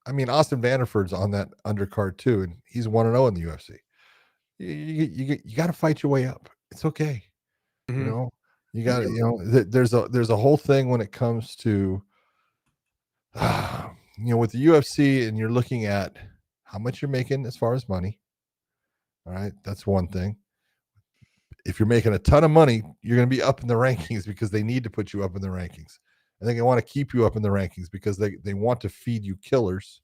I mean, Austin Vanderford's on that undercard too, and he's 1-0 in the UFC. You got to fight your way up. It's okay. You got to, there's a whole thing when it comes to, with the UFC, and you're looking at how much you're making as far as money. All right, that's one thing. If you're making a ton of money, you're going to be up in the rankings because they need to put you up in the rankings. I think they want to keep you up in the rankings because they want to feed you killers,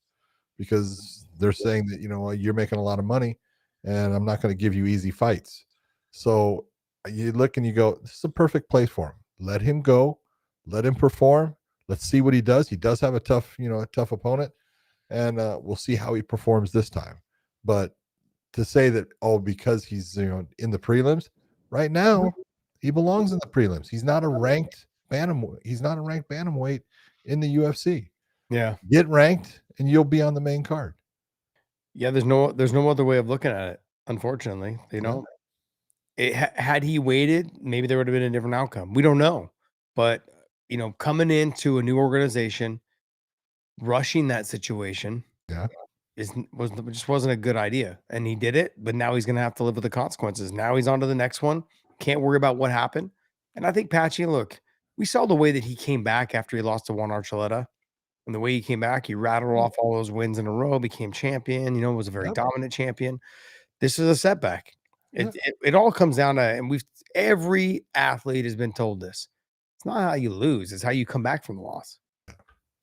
because they're saying that, you're making a lot of money and I'm not going to give you easy fights. So you look and you go, this is a perfect place for him. Let him go, let him perform. Let's see what he does. He does have a tough opponent, and we'll see how he performs this time. But to say that, because he's, in the prelims right now, he belongs in the prelims. He's not a ranked bantamweight in the UFC. Yeah. Get ranked and you'll be on the main card. Yeah. There's no other way of looking at it. Unfortunately, had he waited, maybe there would have been a different outcome. We don't know, but coming into a new organization, rushing that situation, just wasn't a good idea. And he did it, but now he's going to have to live with the consequences. Now he's on to the next one. Can't worry about what happened. And I think Patchy, look, we saw the way that he came back after he lost to Juan Archuleta. And the way he came back, he rattled off all those wins in a row, became champion, was a very dominant champion. This is a setback. It all comes down to, and every athlete has been told this. It's not how you lose, it's how you come back from the loss.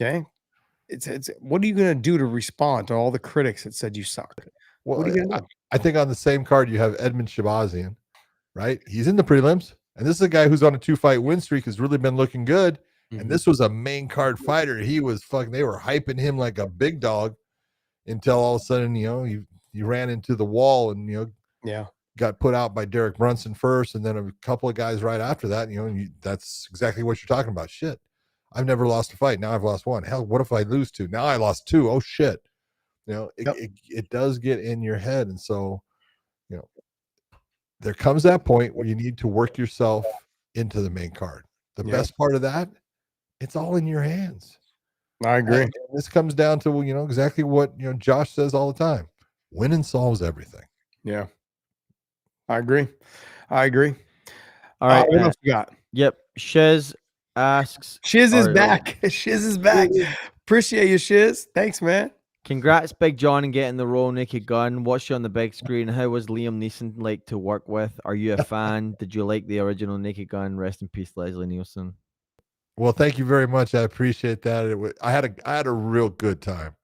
Okay? It's what are you going to do to respond to all the critics that said you suck? Well, what are you going to do? I think on the same card you have Edmund Shabazian, right? He's in the prelims, and this is a guy who's on a 2-fight win streak, has really been looking good. And this was a main card fighter. He was they were hyping him like a big dog until all of a sudden, he ran into the wall and, got put out by Derek Brunson first, and then a couple of guys right after that. That's exactly what you're talking about. Shit, I've never lost a fight. Now I've lost 1. Hell, what if I lose 2? Now I lost 2. Oh shit. It does get in your head. And so, there comes that point where you need to work yourself into the main card. The best part of that, it's all in your hands. I agree. And this comes down to, exactly what, Josh says all the time. Winning solves everything. Yeah. I agree. All right. What else you got? Yep. Shiz asks. Shiz is back. Shiz is back. Appreciate you, Shiz. Thanks, man. Congrats, Big John, and getting the role Naked Gun. Watched you on the big screen. How was Liam Neeson like to work with? Are you a fan? Did you like the original Naked Gun? Rest in peace, Leslie Nielsen. Well, thank you very much. I appreciate that. I had a real good time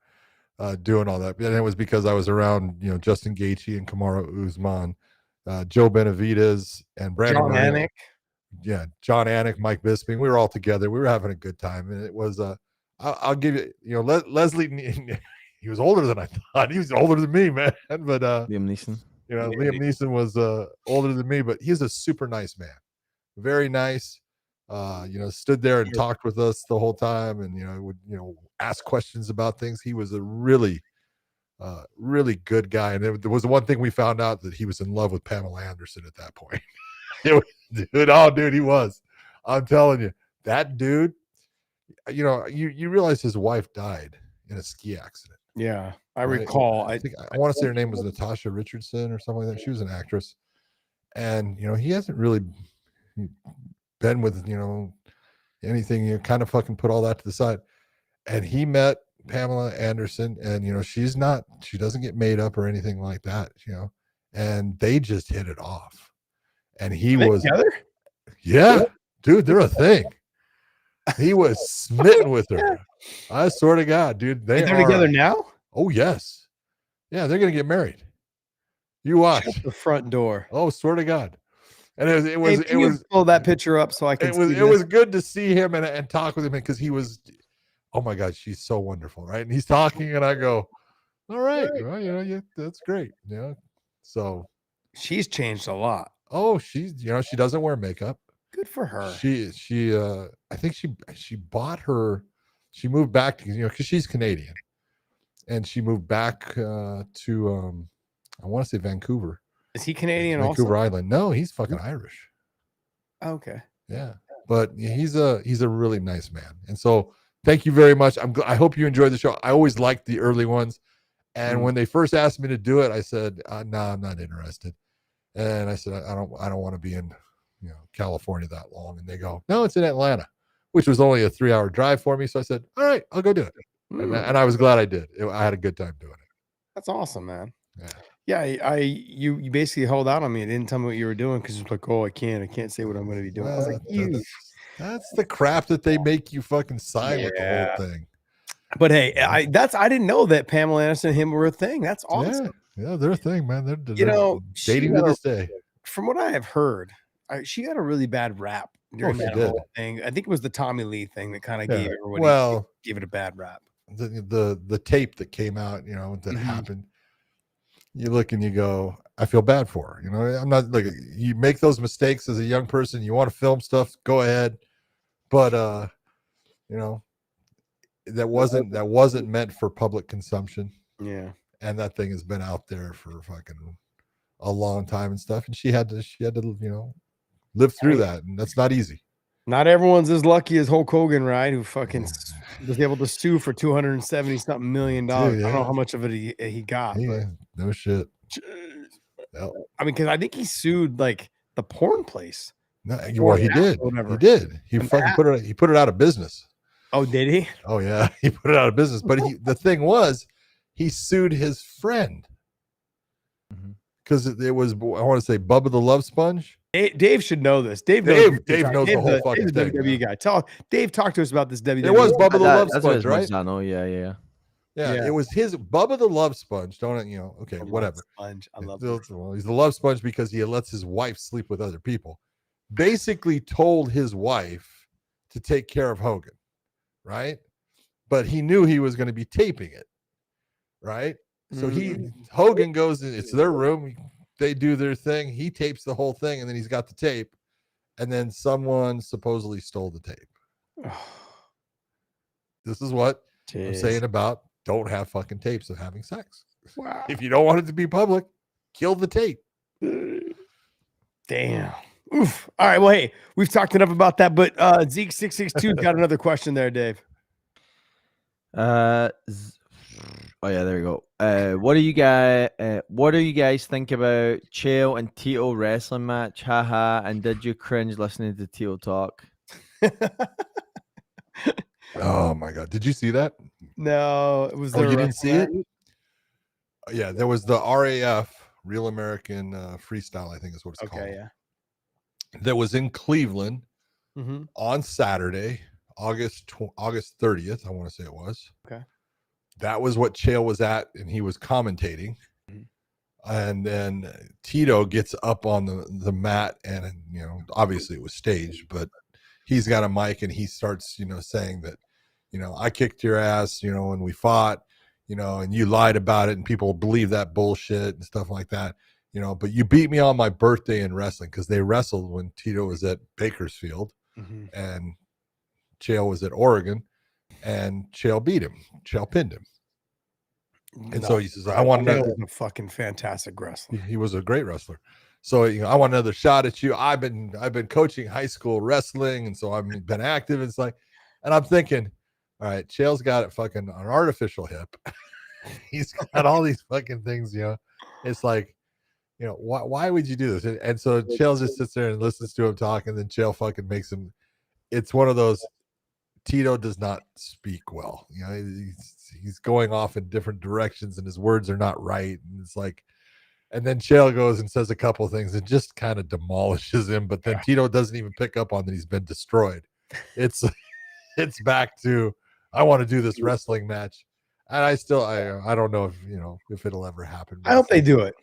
doing all that, and it was because I was around, Justin Gaethje and Kamaru Usman, Joe Benavidez, and Brandon Anik. Yeah, John Anik, Mike Bisping. We were all together. We were having a good time, and it was. I'll give you, Leslie. He was older than I thought. He was older than me, man. But Liam Neeson. Liam Neeson was older than me, but he's a super nice man. Very nice. Stood there and talked with us the whole time, and would ask questions about things. He was a really good guy, and there was the one thing we found out, that he was in love with Pamela Anderson at that point. Dude, he was. I'm telling you, that dude. You realize his wife died in a ski accident. Yeah, I recall. I want to say her name was Natasha Richardson or something like that. She was an actress, and he hasn't really been with, anything, kind of fucking put all that to the side. And he met Pamela Anderson, and she doesn't get made up or anything like that, and they just hit it off. And he was together? Yeah, dude, they're a thing. He was smitten with her. I swear to God, dude, they're together now. Oh yes, yeah, they're gonna get married. You watch. Shut the front door. Oh, swear to God. And it was pull that picture up so I can. It was good to see him and talk with him, because he was, oh my God, she's so wonderful, right? And he's talking, and I go, all right, well, yeah, that's great, So she's changed a lot. Oh, she's, she doesn't wear makeup. Good for her. She I think she bought her. She moved back to, because she's Canadian, and she moved back to I want to say Vancouver. Is he Canadian Vancouver also? Island. No, he's fucking Irish. Okay. Yeah, but he's a really nice man. And so thank you very much. I hope you enjoyed the show. I always liked the early ones, and when they first asked me to do it, I said, no, I'm not interested. And I said, I don't want to be in, California that long. And they go, no, it's in Atlanta, which was only a 3-hour drive for me. So I said, all right, I'll go do it. And I was glad I did. I had a good time doing it. That's awesome, man. Yeah. Yeah, you basically held out on me and didn't tell me what you were doing, because it's like, oh, I can't say what I'm going to be doing. I was like, that's the crap that they make you fucking sign with the whole thing. But hey, I didn't know that Pamela Anderson and him were a thing. That's awesome. Yeah, they're a thing, man. They're dating to this day. From what I have heard, she got a really bad rap during that whole thing. I think it was the Tommy Lee thing that kind of gave it gave it a bad rap. The tape that came out, that happened. You look and you go, I feel bad for her. I'm not like, you make those mistakes as a young person. You want to film stuff, go ahead. But that wasn't meant for public consumption. Yeah. And that thing has been out there for fucking a long time and stuff. And she had to live through that. And that's not easy. Not everyone's as lucky as Hulk Hogan, right? Who fucking was able to sue for $270 million. Dude, yeah. I don't know how much of it he got. Yeah, no shit. I mean, because I think he sued like the porn place. No, well, he did. He did. He fucking put it out of business. Oh, did he? Oh yeah, he put it out of business. But the thing was, he sued his friend because it was, I want to say, Bubba the Love Sponge. Dave should know this. Dave knows the whole fucking thing. WWE guy. Dave talked to us about this WWE. It was Bubba the Love Sponge, right? Yeah. It was his Bubba the Love Sponge. Okay, whatever. Sponge. I love it. Well, he's the love sponge because he lets his wife sleep with other people. Basically told his wife to take care of Hogan, right? But he knew he was going to be taping it, right? So Hogan goes in, it's their room. They do their thing. He tapes the whole thing, and then he's got the tape. And then someone supposedly stole the tape. This is what I'm saying about don't have fucking tapes of having sex. Wow. If you don't want it to be public, kill the tape. Damn. Oof. All right. Well, hey, we've talked enough about that, but Zeke662 got another question there, Dave. Oh yeah, there we go. What do you guys think about Chael and Tito wrestling match? Haha. And did you cringe listening to Tito talk? Oh my God. Did you see that? No, it was. Oh, you didn't see it? Yeah, there was the RAF, Real American Freestyle, I think is what it's called. Yeah. That was in Cleveland on Saturday, August 30th. I want to say it was. Okay. That was what Chael was at, and he was commentating. And then Tito gets up on the mat, and obviously it was staged, but he's got a mic, and he starts saying that I kicked your ass when we fought, and you lied about it, and people believe that bullshit and stuff like that, but you beat me on my birthday in wrestling, because they wrestled when Tito was at Bakersfield and Chael was at Oregon, and Chael beat him. Chael pinned him. And so he says, I want another. He was a fucking fantastic wrestler. He was a great wrestler. So I want another shot at you. I've been coaching high school wrestling, and so I've been active. It's like, and I'm thinking, all right, Chael's got it fucking an artificial hip. He's got all these fucking things, It's like, You know, why would you do this? And so Chael just sits there and listens to him talk, and then Chael fucking makes him. It's one of those. Tito does not speak well. You know, he's going off in different directions, and his words are not right. And it's like, and then Chael goes and says a couple of things and just kind of demolishes him. But then Tito doesn't even pick up on that he's been destroyed. It's back to I want to do this wrestling match, and I don't know if it'll ever happen. I hope they do it.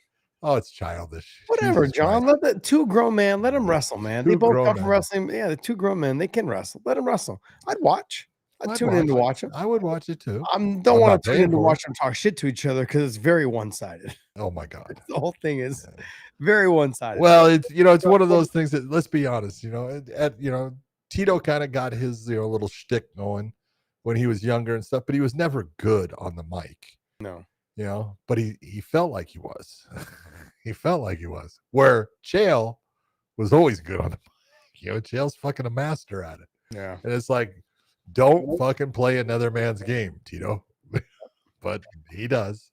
Oh, it's childish. Whatever, Jesus John. Christ. Let the two grown men let them wrestle, man. They Two both grown come from men. wrestling. Yeah, the two grown men, they can wrestle. Let them wrestle. I'd watch. I'd tune in to watch them. I would watch it too. Don't I'm want not to tune paying in to for watch them talk shit to each other because it's very one-sided. Oh my God. The whole thing is very one-sided. Well, it's one of those things that, let's be honest, Tito kind of got his little shtick going when he was younger and stuff, but he was never good on the mic. No. But he felt like he was. He felt like he was. Where Chael was always good on the mic. Chael's fucking a master at it. Yeah. And it's like, don't fucking play another man's game, Tito. But he does.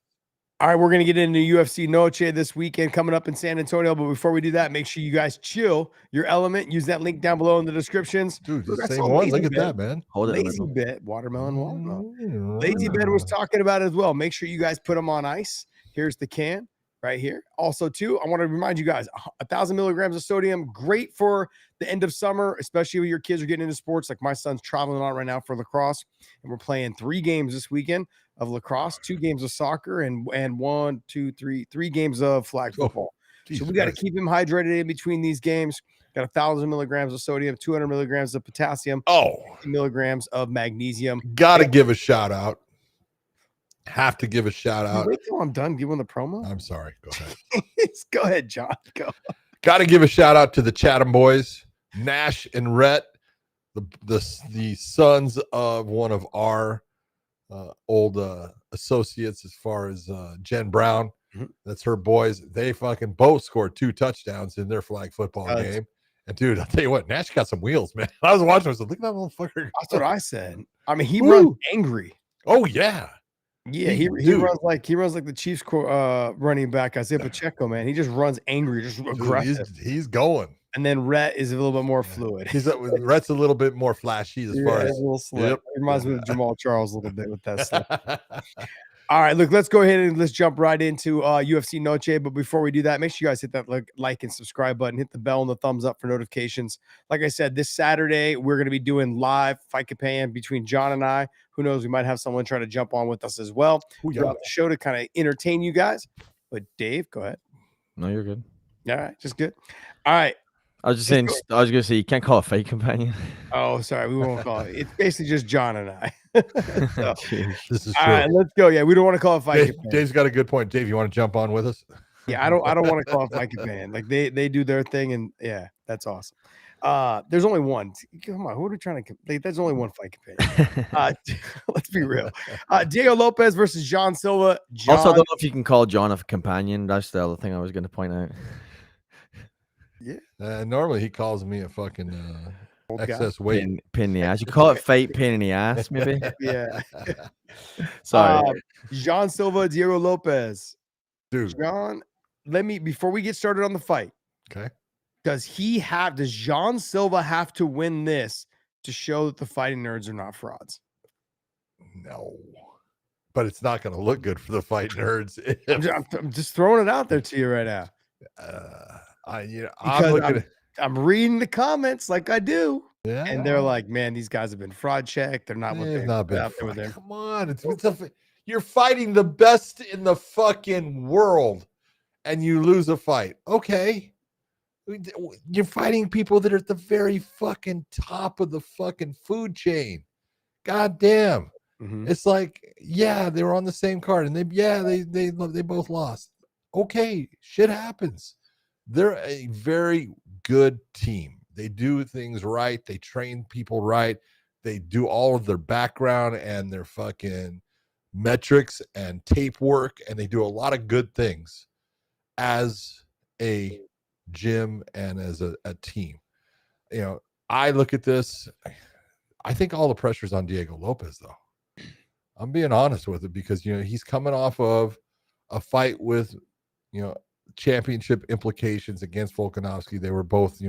All right, we're going to get into UFC Noche this weekend coming up in San Antonio. But before we do that, make sure you guys chill your element. Use that link down below in the descriptions. Dude, the same one. Look at that, man. Hold it. Lazy Bet, watermelon. Lazy Bet was talking about it as well. Make sure you guys put them on ice. Here's the can right here. Also, too, I want to remind you guys, 1,000 milligrams of sodium, great for the end of summer, especially when your kids are getting into sports. Like my son's traveling on right now for lacrosse, and we're playing 3 games this weekend of lacrosse, 2 games of soccer, and 3 games of flag football. So we got to keep him hydrated in between these games. Got 1,000 milligrams of sodium, 200 milligrams of potassium, 50 milligrams of magnesium. Got to give a shout out. Have to give a shout out. Wait till I'm done giving the promo. I'm sorry. Go ahead. Go ahead, John. Go. Got to give a shout out to the Chatham boys, Nash and Rhett, the sons of one of our old associates as far as Jen Brown. Mm-hmm. That's her boys. They fucking both scored 2 touchdowns in their flag football game. And dude, I'll tell you what, Nash got some wheels, man. I was watching. I was like, look at that motherfucker. That's what I said. I mean, he runs angry. Oh yeah. Yeah, he runs like the Chiefs running back Isaiah Pacheco, man. He just runs angry, just aggressive. He's going. And then Rhett is a little bit more fluid. Rhett's a little bit more flashy as far as a little slip. Yep. He reminds me of Jamal Charles a little bit with that slip. All right, look, let's go ahead and let's jump right into UFC Noche. But before we do that, make sure you guys hit that like and subscribe button, hit the bell and the thumbs up for notifications. Like I said, this Saturday, we're going to be doing live fight campaign between John and I. Who knows? We might have someone try to jump on with us as well throughout the show to kind of entertain you guys. But Dave, go ahead. No, you're good. All right, just good. All right. I was going to say, you can't call it fight companion. Oh, sorry. We won't call it. It's basically just John and I. So, this is true. All right, let's go. Yeah, we don't want to call it fight. Dave's got a good point. Dave, you want to jump on with us? Yeah, I don't want to call it fight companion. Like they do their thing, and yeah, that's awesome. There's only one. Come on, who are we trying to? There's only one fight companion. Let's be real. Diego Lopez versus John Silva. Also, I don't know if you can call John a companion. That's the other thing I was going to point out. Yeah. Normally he calls me a fucking excess weight. Pain in the ass. You call it fight pain in the ass, maybe? Yeah. Sorry. John Silva, Diego Lopez. Dude. John, before we get started on the fight. Okay. Does John Silva have to win this to show that the fighting nerds are not frauds? No. But it's not going to look good for the fight nerds. I'm just throwing it out there to you right now. I'm reading the comments like I do. Yeah. And they're like, man, these guys have been fraud checked. They're not what they've not been out there with them. Come on. You're fighting the best in the fucking world and you lose a fight. Okay. You're fighting people that are at the very fucking top of the fucking food chain. God damn. Mm-hmm. It's like, yeah, they were on the same card and they both lost. Okay, shit happens. They're a very good team. They do things right. They train people right. They do all of their background and their fucking metrics and tape work, and they do a lot of good things as a gym and as a team. I look at this. I think all the pressure's on Diego Lopez, though. I'm being honest with it because, he's coming off of a fight with, championship implications against Volkanovski. They were both,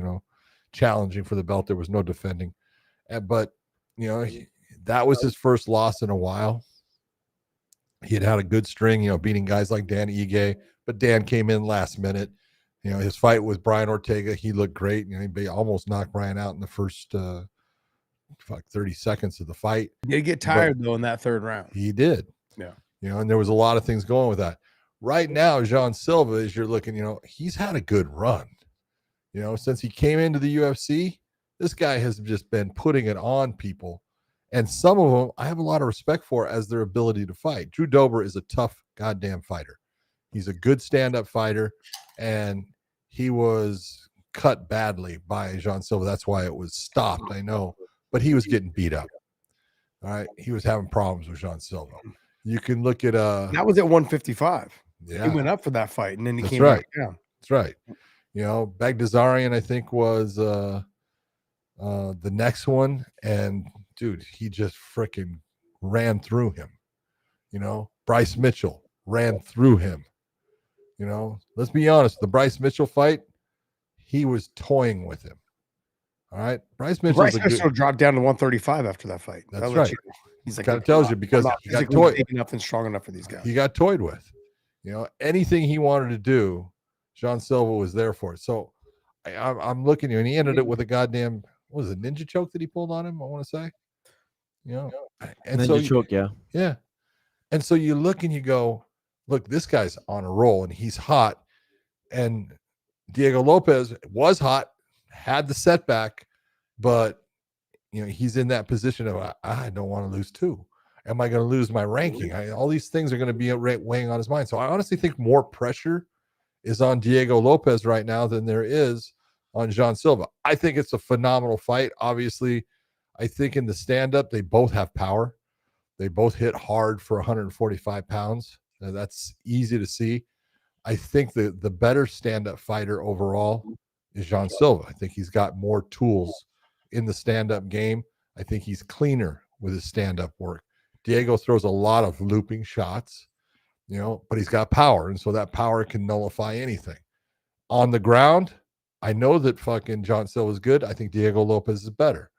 challenging for the belt. There was no defending. But, that was his first loss in a while. He had a good string, beating guys like Dan Ige, but Dan came in last minute. His fight with Brian Ortega, he looked great. He almost knocked Brian out in the first 30 seconds of the fight. He did get tired, though, in that third round. He did. Yeah. And there was a lot of things going with that. Right now, Jean Silva, as you're looking, he's had a good run. Since he came into the UFC, this guy has just been putting it on people. And some of them I have a lot of respect for as their ability to fight. Drew Dober is a tough goddamn fighter. He's a good stand-up fighter, and he was cut badly by Jean Silva. That's why it was stopped, I know. But he was getting beat up. All right. He was having problems with Jean Silva. You can look at that was at 155. Yeah. He went up for that fight, and then he That's came right. back down. That's right. Bagdasarian, I think, was the next one, and dude, he just freaking ran through him. Bryce Mitchell ran through him. Let's be honest, the Bryce Mitchell fight, he was toying with him. All right, Bryce Mitchell dropped down to 135 after that fight. That's right. He's like, kind of tells you because he got toyed. Big enough and strong enough for these guys. He got toyed with. Anything he wanted to do, Jean Silva was there for it. So I'm looking at you, and he ended it with a goddamn, what was it, ninja choke that he pulled on him, I want to say. And ninja choke, yeah. Yeah. And so you look and you go, look, this guy's on a roll and he's hot. And Diego Lopez was hot, had the setback, but he's in that position of I don't want to lose too. Am I going to lose my ranking? All these things are going to be weighing on his mind. So I honestly think more pressure is on Diego Lopez right now than there is on Jean Silva. I think it's a phenomenal fight. Obviously, I think in the stand-up, they both have power. They both hit hard for 145 pounds. That's easy to see. I think the better stand-up fighter overall is Jean Silva. I think he's got more tools in the stand-up game. I think he's cleaner with his stand-up work. Diego throws a lot of looping shots, but he's got power, and so that power can nullify anything. On the ground, I know that fucking Jean Silva is good. I think Diego Lopez is better.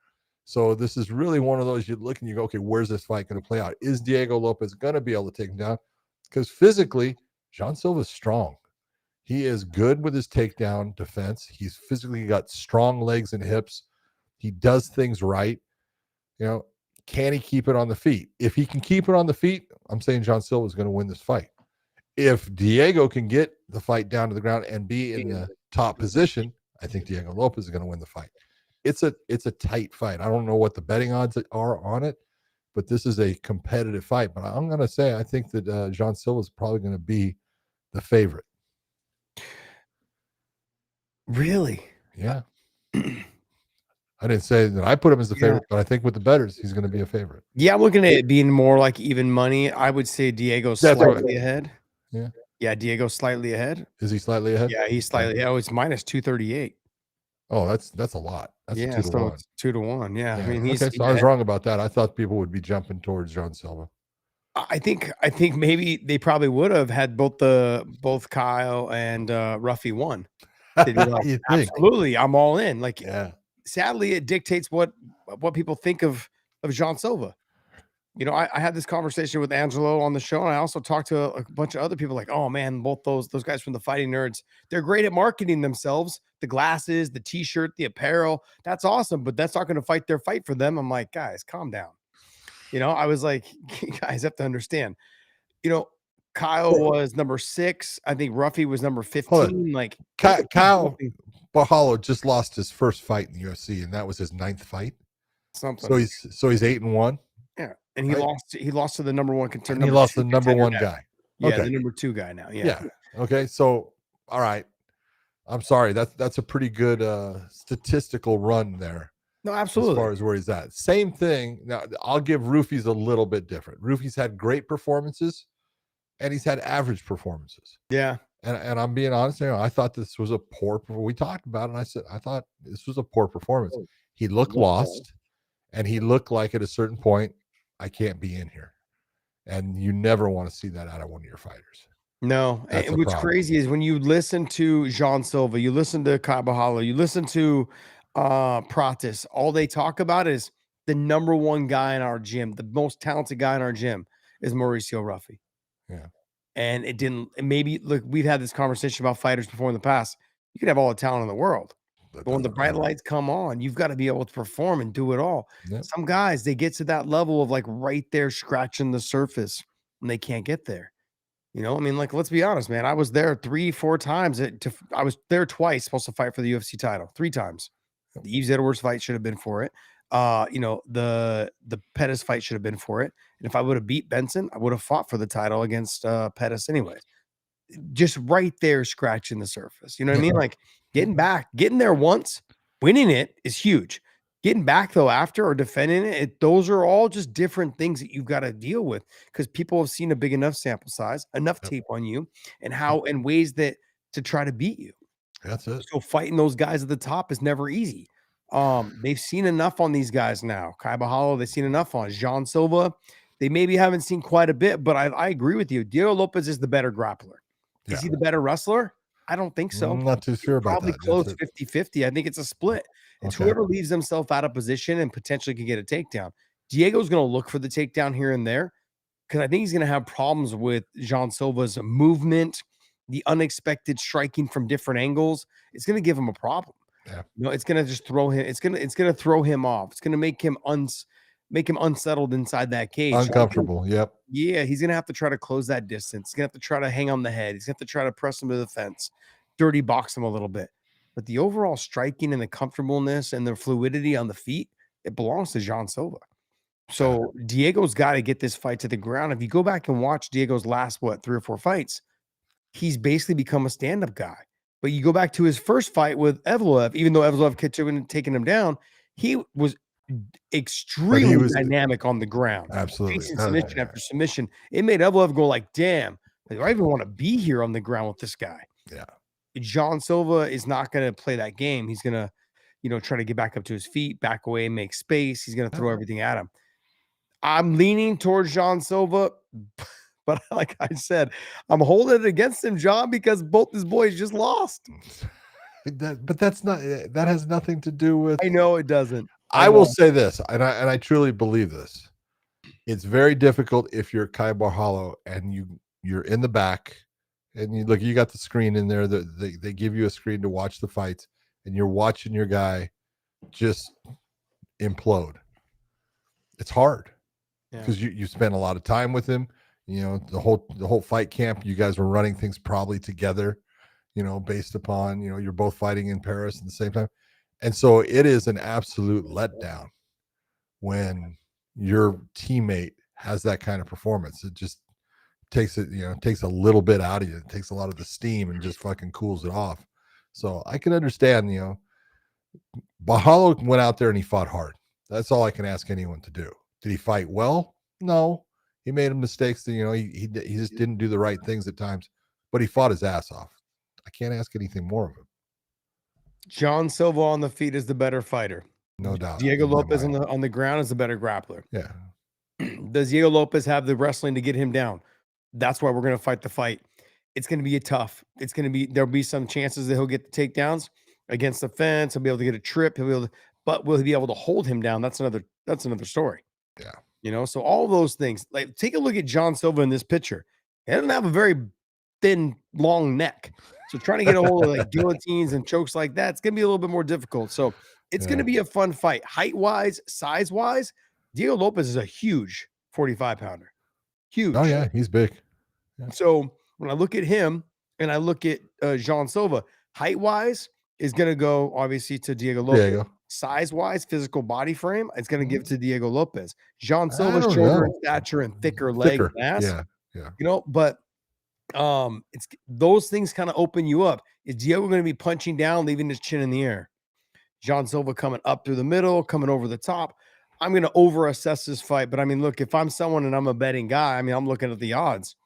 So this is really one of those you look and you go, okay, where's this fight going to play out? Is Diego Lopez going to be able to take him down? Because physically, Jean Silva is strong. He is good with his takedown defense. He's physically got strong legs and hips. He does things right. Can he keep it on the feet? If he can keep it on the feet, I'm saying Jean Silva is going to win this fight. If Diego can get the fight down to the ground and be in the top position, I think Diego Lopez is going to win the fight. It's a tight fight. I don't know what the betting odds are on it, but this is a competitive fight. But I'm going to say I think that Jean Silva is probably going to be the favorite. Really? Yeah. I didn't say that I put him as the favorite, but I think with the bettors, he's going to be a favorite. Yeah, I'm looking at it being more like even money. I would say Diego's slightly ahead. Yeah. Yeah, Diego's slightly ahead. Is he slightly ahead? Yeah, he's slightly. Oh, it's minus 238. Oh, that's a lot. That's a 2 to 1. It's 2 to 1. Yeah. I mean, okay. So I was wrong about that. I thought people would be jumping towards Jean Silva. I think maybe they probably would have had both Kyle and Ruffy won. They'd be like, absolutely, I'm all in. Like, sadly, it dictates what people think of Jean Silva. I had this conversation with Angelo on the show, and I also talked to a bunch of other people like, oh man, both those guys from the Fighting Nerds, they're great at marketing themselves, the glasses, the t-shirt, the apparel. That's awesome, but that's not going to fight their fight for them. I'm like, guys, calm down. I was like, you guys have to understand, Kyle was number 6. I think Ruffy was number 15. Like Kyle Bahalo just lost his first fight in the UFC, and that was his 9th fight. Something. So he's 8-1. Yeah, and he lost to the number 1 contender. He lost the number 1 guy. Yeah, the number 2 guy now. Yeah. Okay. So all right. I'm sorry. That's a pretty good statistical run there. No, absolutely. As far as where he's at. Same thing. Now I'll give Rufy's a little bit different. Rufy's had great performances and he's had average performances. Yeah. And I'm being honest, I thought this was a poor. We talked about it, and I said I thought this was a poor performance. He looked lost, and he looked like at a certain point, I can't be in here, and you never want to see that out of one of your fighters. No, That's and a what's problem. crazy is when you listen to Jean Silva, you listen to Calvillo, you listen to Pratis, all they talk about is the number one guy in our gym, the most talented guy in our gym is Mauricio Ruffy. Yeah. And it didn't, and maybe look, we've had this conversation about fighters before in the past. You could have all the talent in the world, That but when the doesn't bright matter. lights come on, you've got to be able to perform and do it all. Yep. Some guys, they get to that level of like right there scratching the surface and they can't get there. You know, I mean, like, let's be honest, man. I was there 3-4 times. I was there twice, supposed to fight for the UFC title, 3 times. The Yves Edwards fight should have been for it. You know, the Pettis fight should have been for it. And if I would have beat Benson, I would have fought for the title against Pettis anyways. Just right there, scratching the surface. You know what I mean? Like getting there once, winning it is huge. Getting back though after or defending it, those are all just different things that you've got to deal with because people have seen a big enough sample size, enough tape on you, and how and ways that to try to beat you. That's it. So fighting those guys at the top is never easy. They've seen enough on these guys now. Calvillo, they've seen enough on Jean Silva. They maybe haven't seen quite a bit, but I agree with you. Diego Lopez is the better grappler. Is he the better wrestler? I don't think so. I'm not too sure about Probably that. close 50-50. I think it's a split. It's Okay. whoever leaves themselves out of position and potentially can get a takedown. Diego's going to look for the takedown here and there because I think he's going to have problems with Jean Silva's movement, the unexpected striking from different angles. It's going to give him a problem. Yeah. You know, it's going to just throw him. It's going to throw him off. It's going to make him unsettled inside that cage. Uncomfortable. Yep. Yeah, he's gonna have to try to close that distance. He's gonna have to try to hang on the head. He's gonna have to try to press him to the fence, dirty box him a little bit. But the overall striking and the comfortableness and the fluidity on the feet, it belongs to Jean Silva. So Diego's got to get this fight to the ground. If you go back and watch Diego's last 3 or 4 fights, he's basically become a stand-up guy. But you go back to his first fight with Evloev, even though Evloev kept taking him down, he was extremely dynamic on the ground. Absolutely. Facing submission after submission. It made Evloev go like, damn, like, I even want to be here on the ground with this guy. Yeah. Jean Silva is not going to play that game. He's going to, you know, try to get back up to his feet, back away, make space. He's going to throw everything at him. I'm leaning towards Jean Silva, but like I said, I'm holding it against him, John, because both his boys just lost. But that's not, that has nothing to do with. I know it doesn't. I will say this, and I truly believe this. It's very difficult if you're Calvillo and you're in the back and you got the screen in there that they give you a screen to watch the fights and you're watching your guy just implode. It's hard because you spend a lot of time with him. You know, the whole fight camp, you guys were running things probably together, you know, based upon, you know, you're both fighting in Paris at the same time. And so it is an absolute letdown when your teammate has that kind of performance. It just takes it, you know, takes a little bit out of you. It takes a lot of the steam and just fucking cools it off. So I can understand, you know, Bahalo went out there and he fought hard. That's all I can ask anyone to do. Did he fight well? No. He made mistakes that, you know, he just didn't do the right things at times, but he fought his ass off. I can't ask anything more of him. Jean Silva on the feet is the better fighter. No doubt. Diego Lopez on the ground is the better grappler. Yeah. Does Diego Lopez have the wrestling to get him down? That's why we're going to fight the fight. It's going to be there'll be some chances that he'll get the takedowns against the fence. He'll be able to get a trip. But will he be able to hold him down? That's another story. Yeah. You know, so all those things, like take a look at Jean Silva in this picture. He doesn't have a very thin, long neck. So trying to get a hold of like guillotines and chokes like that, it's going to be a little bit more difficult. So it's going to be a fun fight. Height-wise, size-wise, Diego Lopez is a huge 45-pounder. Huge. Oh, yeah. He's big. Yeah. So when I look at him and I look at Jean Silva, height-wise is going to go, obviously, to Diego Lopez. Size-wise, physical body frame, it's going to give to Diego Lopez. Jean Silva's shoulder and stature and thicker leg mass. Yeah. You know, but it's those things kind of open you up. Is Diego going to be punching down, leaving his chin in the air? Jean Silva coming up through the middle, coming over the top. I'm going to over-assess this fight, but I mean, look, if I'm someone and I'm a betting guy, I mean, I'm looking at the odds.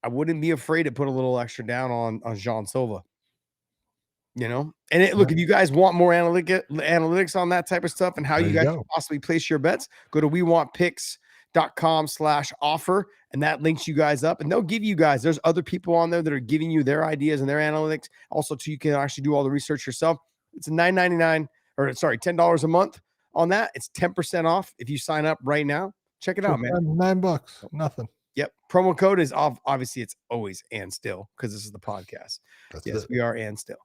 I wouldn't be afraid to put a little extra down on Jean Silva. You know, and look, if you guys want more analytics on that type of stuff and how you guys can possibly place your bets, go to WeWantPicks refunds.com/offer, and that links you guys up, and they'll give you guys, there's other people on there that are giving you their ideas and their analytics. Also, too, you can actually do all the research yourself. It's $9.99, or sorry, $10 a month on that. It's 10% off if you sign up right now. Check it out, man. $9, nothing. Yep. Promo code is off. Obviously, it's always and still, because this is the podcast. That's Yes, it. we are and still.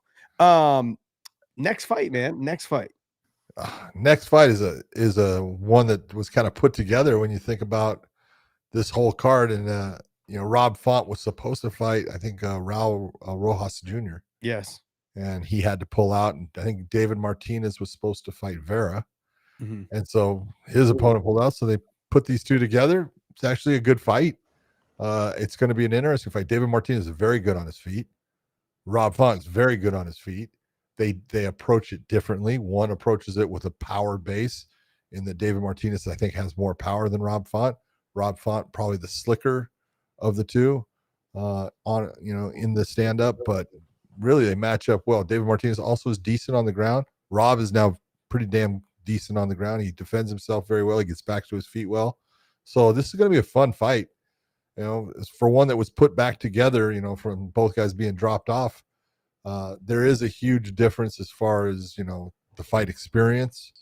Next fight, man. Next fight. Next fight is a one that was kind of put together when you think about this whole card. And Rob Font was supposed to fight, I think, Raul Rojas Jr. Yes. And he had to pull out. And I think David Martinez was supposed to fight Vera. And so his opponent pulled out. So they put these two together. It's actually a good fight. It's going to be an interesting fight. David Martinez is very good on his feet. Rob Font is very good on his feet. They approach it differently. One approaches it with a power base, in that David Martinez, I think, has more power than Rob Font. Rob Font probably the slicker of the two in the stand-up, but really they match up well. David Martinez also is decent on the ground. Rob is now pretty damn decent on the ground. He defends himself very well. He gets back to his feet well. So this is going to be a fun fight. For one that was put back together, from both guys being dropped off. There is a huge difference as far as, the fight experience.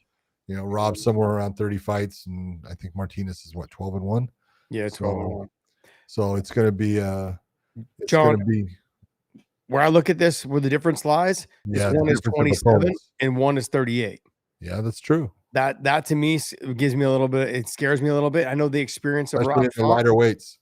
Rob's somewhere around 30 fights, and I think Martinez is 12-1. Yeah, 12-1. So it's going to be John, where I look at this, where the difference lies, one is 27 and one is 38. Yeah, that's true. That to me gives me a little bit, it scares me a little bit. I know the experience of Especially Rob in the lighter weights.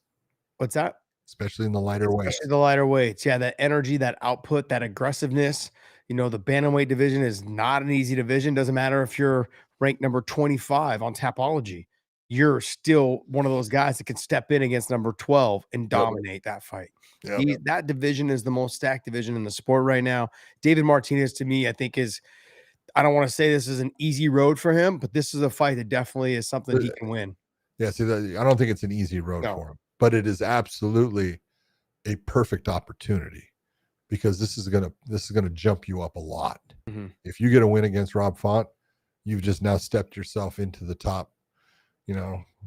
What's that? Especially in the lighter weights. The lighter weights. Yeah, that energy, that output, that aggressiveness. The bantamweight division is not an easy division. Doesn't matter if you're ranked number 25 on Tapology. You're still one of those guys that can step in against number 12 and dominate that fight. Yep. That division is the most stacked division in the sport right now. David Martinez, to me, I think I don't want to say this is an easy road for him, but this is a fight that definitely is something he can win. Yeah, see, I don't think it's an easy road for him, but it is absolutely a perfect opportunity, because this is gonna jump you up a lot. If you get a win against Rob Font, you've just now stepped yourself into the top.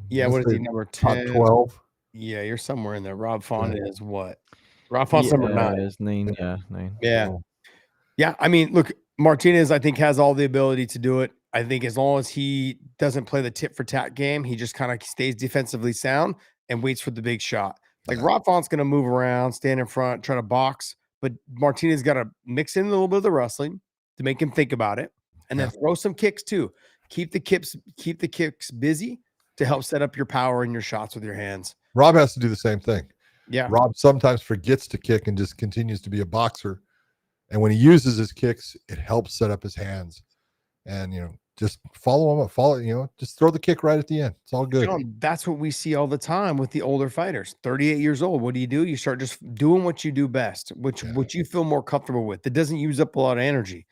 Yeah, what is he, number 10? Top 12. Yeah, you're somewhere in there. Rob Font is what? Rob Font's number 9. Is 9. Yeah, 9. Yeah. I mean, look, Martinez, I think, has all the ability to do it. I think as long as he doesn't play the tit for tat game, he just kind of stays defensively sound and waits for the big shot. Like Rob Font's going to move around, stand in front, try to box, but Martinez got to mix in a little bit of the wrestling to make him think about it, and then throw some kicks too. Keep the kicks busy to help set up your power and your shots with your hands. Rob has to do the same thing. Yeah. Rob sometimes forgets to kick and just continues to be a boxer. And when he uses his kicks, it helps set up his hands. And, just follow him up, just throw the kick right at the end. It's all good. That's what we see all the time with the older fighters. 38 years old. What do? You start just doing what you do best, which you feel more comfortable with. That doesn't use up a lot of energy,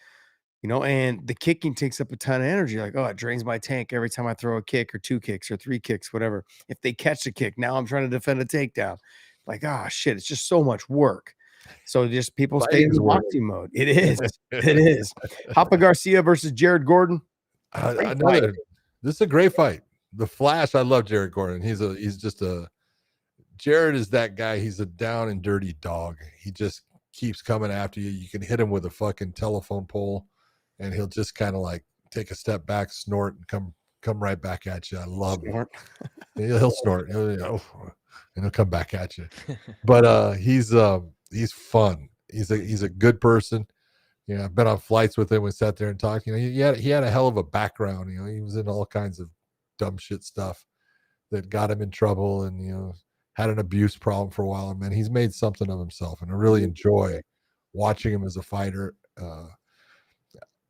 and the kicking takes up a ton of energy. Like, it drains my tank every time I throw a kick or 2 kicks or 3 kicks, whatever. If they catch a kick, now I'm trying to defend a takedown. Like, shit, it's just so much work. So just people stay in the boxing mode. It is. It is. Hapa Garcia versus Jared Gordon. This is a great fight. The Flash, I love Jared Gordon. Jared is that guy. He's a down and dirty dog. He just keeps coming after you. You can hit him with a fucking telephone pole, and he'll just kind of like take a step back, snort, and come right back at you. I love it. He'll snort, and he'll come back at you. But he's fun. He's a good person. I've been on flights with him. We sat there and talked. He had a hell of a background. He was in all kinds of dumb shit stuff that got him in trouble, and had an abuse problem for a while. And man, he's made something of himself, and I really enjoy watching him as a fighter.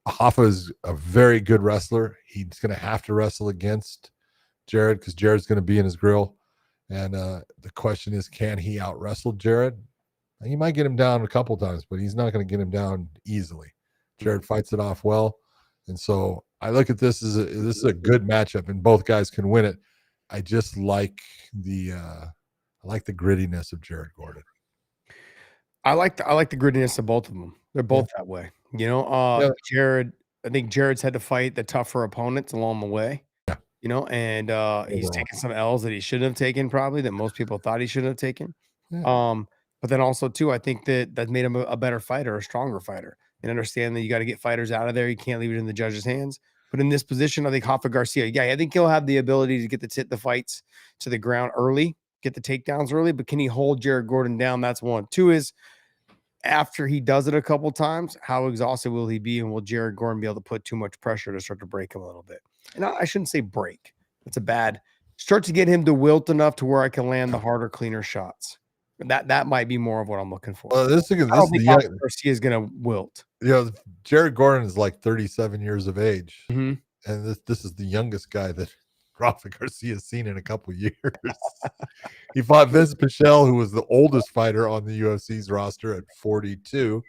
Hoffa is a very good wrestler. He's going to have to wrestle against Jared, because Jared's going to be in his grill. And the question is, can he out wrestle Jared? He might get him down a couple times, but he's not going to get him down easily. Jared fights it off well. And so I look at this as this is a good matchup, and both guys can win it. I just like the grittiness of Jared Gordon. I like the grittiness of both of them. They're both that way. Jared, I think Jared's had to fight the tougher opponents along the way. Yeah. you know, and he's Overall. taken some L's that he shouldn't have taken, probably that most people thought he shouldn't have taken. Yeah. But then also too, I think that made him a better fighter, a stronger fighter, and understand that you got to get fighters out of there. You can't leave it in the judge's hands. But in this position, I think Hoffa Garcia, yeah, I think he'll have the ability to get the fights to the ground early, get the takedowns early. But can he hold Jared Gordon down? That's one. Two is, after he does it a couple times, how exhausted will he be? And will Jared Gordon be able to put too much pressure to start to break him a little bit? And I shouldn't say break. That's a bad start, to get him to wilt enough to where I can land the harder, cleaner shots. That might be more of what I'm looking for. Well, this I don't is think the young, Garcia is going to wilt. you know, Jared Gordon is like 37 years of age, Mhm. and this is the youngest guy that Crawford Garcia has seen in a couple years. He fought Vince Pichel, who was the oldest fighter on the UFC's roster at 42,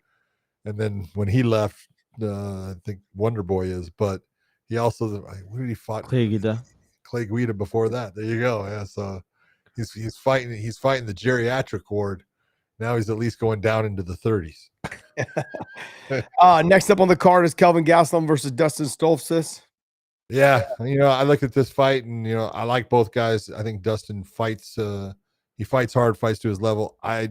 and then when he left, I think Wonder Boy is, but he also, who did he fought? Clay Guida before that. There you go. Yeah, so he's fighting the geriatric ward. Now he's at least going down into the 30s. Next up on the card is Kelvin Gastelum versus Dustin Stoltzfus. Yeah, you know, I look at this fight, and you know, I like both guys. I think Dustin fights. He fights hard, fights to his level. I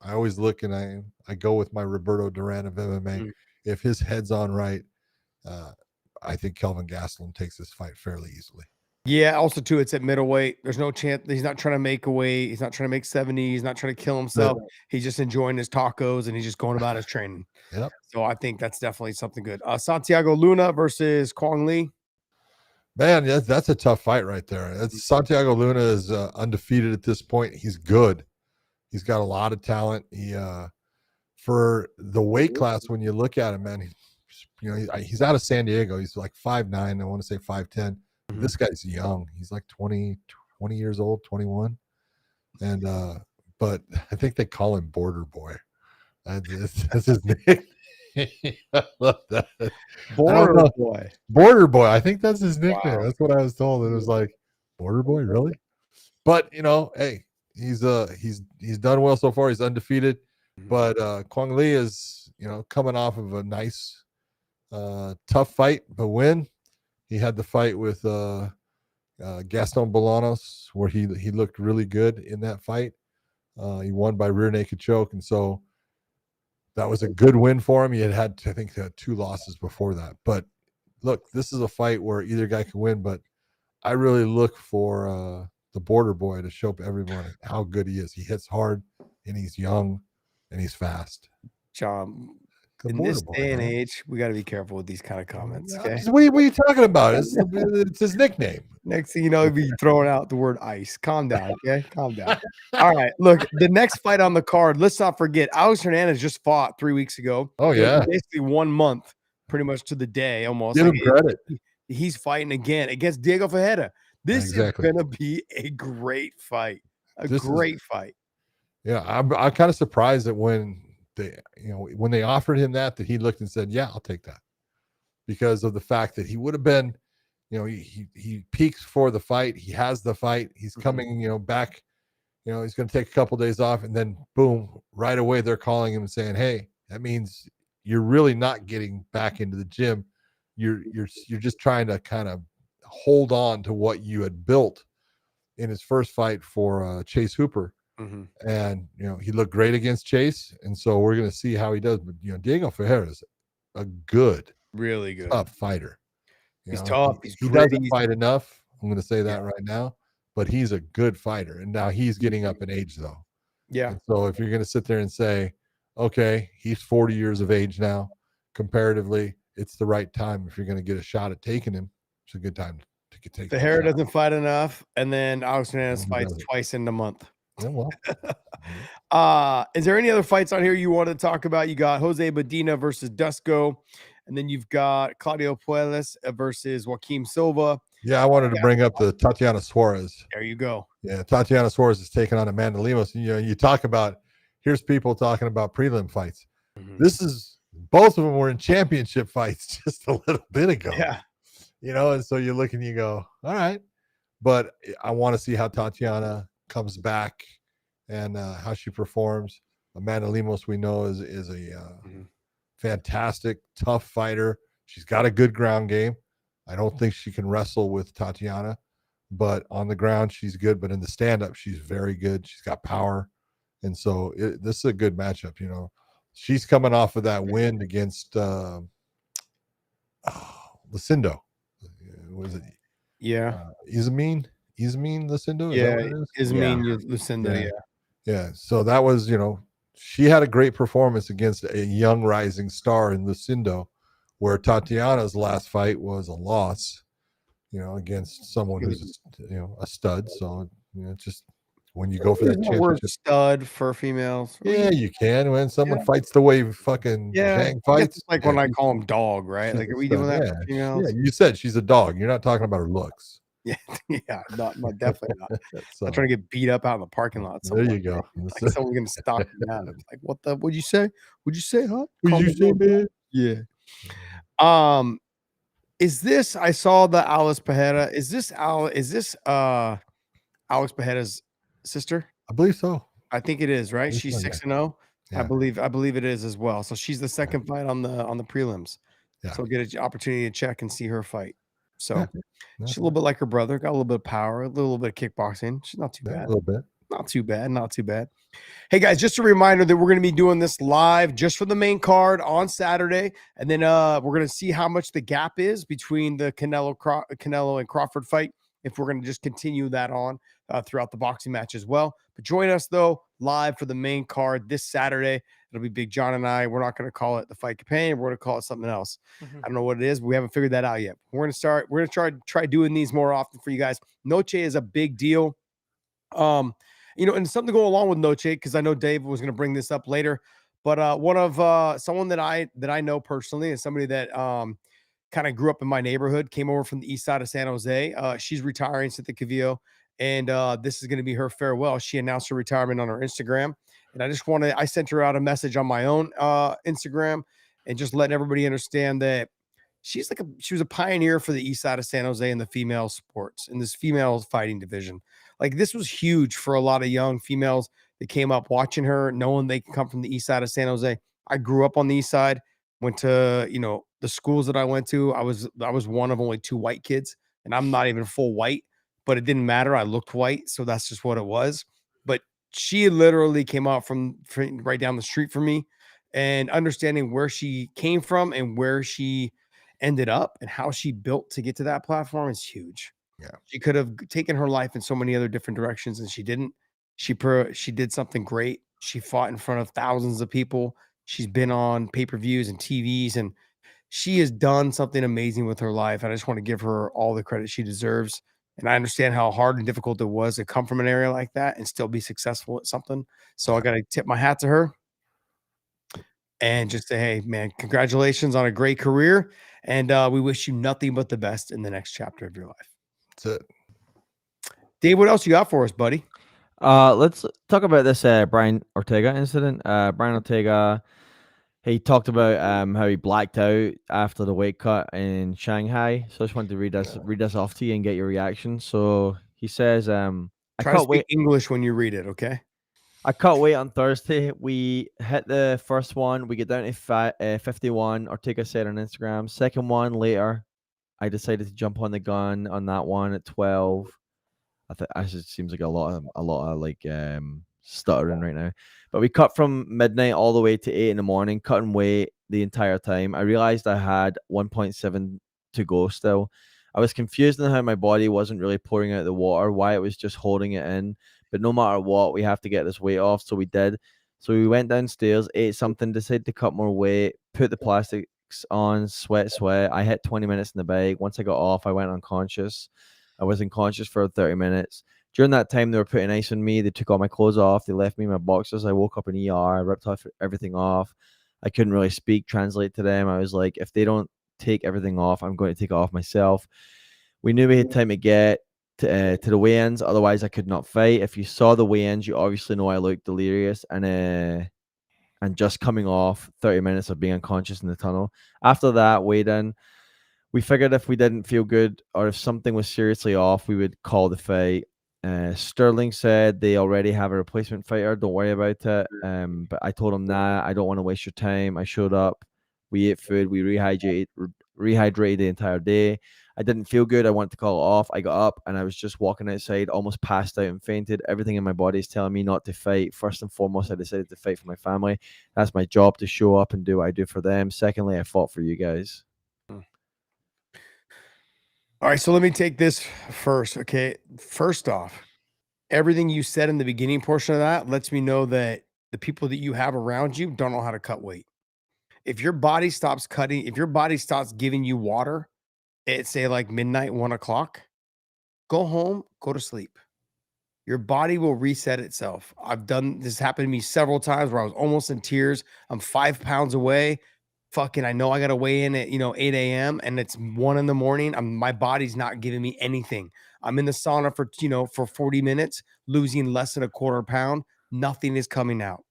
always look, and I go with my Roberto Duran of MMA. If his head's on right, I think Kelvin Gastelum takes this fight fairly easily. Yeah, also too, it's at middleweight. There's no chance. He's not trying to make a weight. He's not trying to make 70. He's not trying to kill himself. He's just enjoying his tacos, and he's just going about his training. Yep. So I think that's definitely something good. Santiago Luna versus Kwang Lee. Man, that's a tough fight right there. Santiago Luna is undefeated at this point. He's good. He's got a lot of talent. He for the weight class, when you look at him, man, he's out of San Diego. He's like 5'9". I want to say 5'10". This guy's young. He's like 20 years old, 21. And but I think they call him Border Boy. That's his name. I love that. Border Boy. I think that's his nickname. Wow. That's what I was told. It was like, Border Boy, really? But you know, hey, he's done well so far. He's undefeated. But Kwang Lee is, you know, coming off of a nice tough fight, but win. He had the fight with Gaston Bolanos, where he looked really good in that fight. He won by rear naked choke, and so that was a good win for him. He had I think 2 losses before that. But look, this is a fight where either guy can win, but I really look for the Border Boy to show everyone how good he is. He hits hard, and he's young, and he's fast. John, in this day and age, we got to be careful with these kind of comments. Okay, what are you talking about? It's his nickname. Next thing you know, he'll be throwing out the word ice. Calm down, okay? Calm down. All right, look, the next fight on the card, let's not forget, Alex Hernandez just fought 3 weeks ago. Oh, yeah. Basically 1 month, pretty much to the day almost. Give him credit. He's fighting again against Diego Ferreira. This is going to be a great fight. Great fight. Yeah, I'm kind of surprised that when they offered him that he looked and said, yeah, I'll take that, because of the fact that he would have been, he peaks for the fight. He has the fight. He's coming, back, he's going to take a couple of days off, and then boom, right away, they're calling him and saying, hey, that means you're really not getting back into the gym. You're just trying to kind of hold on to what you had built in his first fight for Chase Hooper. And he looked great against Chase, and so we're going to see how he does. But Diego Ferreira is a really good tough fighter. He's tough. He doesn't fight enough. I'm going to say that right now, but he's a good fighter, and now he's getting up in age, though. Yeah. And so if you're going to sit there and say, okay, he's 40 years of age now, comparatively, it's the right time. If you're going to get a shot at taking him, it's a good time to take. Ferreira doesn't fight enough, and then Alex Hernandez fights twice in a month. Yeah, well. Is there any other fights on here you want to talk about? You got Jose Medina versus Dusko, and then you've got Claudio Puelles versus Joaquim Silva. Yeah, I wanted to bring up the Tatiana Suarez. There you go. Yeah, Tatiana Suarez is taking on Amanda Lemos. You talk about, here's people talking about prelim fights. This is, both of them were in championship fights just a little bit ago. Yeah. And so you look and you go, all right. But I want to see how Tatiana comes back and how she performs. Amanda Lemos, we know, is a fantastic, tough fighter. She's got a good ground game. I don't think she can wrestle with Tatiana, but on the ground she's good. But in the stand-up, she's very good. She's got power, and so this is a good matchup. You know, she's coming off of that win against Lucindo. Was it? Yeah. Izamine Lucindo. Yeah. Is Lucinda. Yeah. So that was, you know, she had a great performance against a young rising star in Lucindo, where Tatiana's last fight was a loss, you know, against someone who's, you know, a stud. So, you know, just when you go for that Word championship, stud for females. yeah, you can. When someone fights the way fucking Yeah. Zhang I guess fights, it's like when I call them dog, right? Like, are we doing that for females? Yeah, you said she's a dog. You're not talking about her looks. Yeah, not definitely not. So, I'm trying to get beat up out in the parking lot. there you go. Like someone's gonna stalk me down. It's like, what'd you say? What'd you say, huh? What'd you say, man? Yeah. Is this? I saw the Alice Pajeda. Is this Alex Pajeda's sister? I believe so. I think it is, right? She's 6-0. Yeah. I believe it is as well. So she's the second fight on the prelims. Yeah. So get an opportunity to check and see her fight. So Yeah. she's a little bit like her brother, got a little bit of power, a little bit of kickboxing. She's not too Yeah, bad. a little bit. Not too bad. Not too bad. Hey guys, just a reminder that we're going to be doing this live just for the main card on Saturday, and then we're going to see how much the gap is between the Canelo and Crawford fight. If we're going to just continue that on throughout the boxing match as well. But join us though live for the main card this Saturday. It'll be Big John and I. We're not going to call it the fight companion. We're going to call it something else. I don't know what it is. But we haven't figured that out yet. We're going to try doing these more often for you guys. Noche is a big deal. You know, and something to go along with Noche, because I know Dave was going to bring this up later. But one of someone that I know personally, and somebody that kind of grew up in my neighborhood, came over from the east side of San Jose. She's retiring, Cynthia Calvillo, and this is going to be her farewell. She announced her retirement on her Instagram, and I sent her out a message on my own Instagram, and just letting everybody understand that she was a pioneer for the east side of San Jose in the female sports, in this female fighting division. Like, this was huge for a lot of young females that came up watching her, knowing they can come from the east side of San Jose. I grew up on the east side, went to, you know, the schools that I went to. I was one of only 2 white kids, and I'm not even full white, but it didn't matter. I looked white, so that's just what it was. But she literally came out from right down the street from me, and understanding where she came from and where she ended up and how she built to get to that platform is huge. Yeah. She could have taken her life in so many other different directions, and she didn't. She did something great. She fought in front of thousands of people. She's been on pay-per-views and TVs, and she has done something amazing with her life. And I just want to give her all the credit she deserves. And I understand how hard and difficult it was to come from an area like that and still be successful at something. So I got to tip my hat to her and just say, hey, man, congratulations on a great career. And we wish you nothing but the best in the next chapter of your life. That's it. Dave, what else you got for us, buddy? Let's talk about this Brian Ortega incident. Brian Ortega, he talked about how he blacked out after the weight cut in Shanghai. So I just wanted to read this off to you and get your reaction. So he says, Try to speak English when you read it, okay? I cut weight on Thursday. We hit the first one. We get down to 51. Ortega said on Instagram. Second one later, I decided to jump on the gun on that one at 12. It seems like a lot of like stuttering right now. But we cut from midnight all the way to 8 in the morning, cutting weight the entire time. I realized I had 1.7 to go still. I was confused on how my body wasn't really pouring out the water, why it was just holding it in. But no matter what, we have to get this weight off. So we did. So we went downstairs, ate something, decided to cut more weight, put the plastics on, sweat. I hit 20 minutes in the bag. Once I got off, I went unconscious. I was unconscious for 30 minutes. During that time, they were putting ice on me. They took all my clothes off. They left me in my boxers. I woke up in ER. I ripped everything off. I couldn't really translate to them. I was like, if they don't take everything off, I'm going to take it off myself. We knew we had time to get to the weigh-ins. Otherwise, I could not fight. If you saw the weigh-ins, you obviously know I looked delirious and just coming off 30 minutes of being unconscious in the tunnel. After that weigh-in, we figured if we didn't feel good or if something was seriously off, we would call the fight. Sterling said they already have a replacement fighter. Don't worry about it. But I told him, nah, I don't want to waste your time. I showed up. We ate food. We rehydrated the entire day. I didn't feel good. I wanted to call it off. I got up and I was just walking outside, almost passed out and fainted. Everything in my body is telling me not to fight. First and foremost, I decided to fight for my family. That's my job, to show up and do what I do for them. Secondly, I fought for you guys. All right, so let me take this first. Okay, first off, everything you said in the beginning portion of that lets me know that the people that you have around you don't know how to cut weight. If your body stops cutting, if your body stops giving you water at say like midnight, 1 o'clock, go home, go to sleep. Your body will reset itself. I've done this, happened to me several times where I was almost in tears. I'm 5 pounds away. Fucking, I know I got to weigh in at 8 a.m. and it's 1 in the morning. My body's not giving me anything. I'm in the sauna for 40 minutes, losing less than a quarter pound. Nothing is coming out.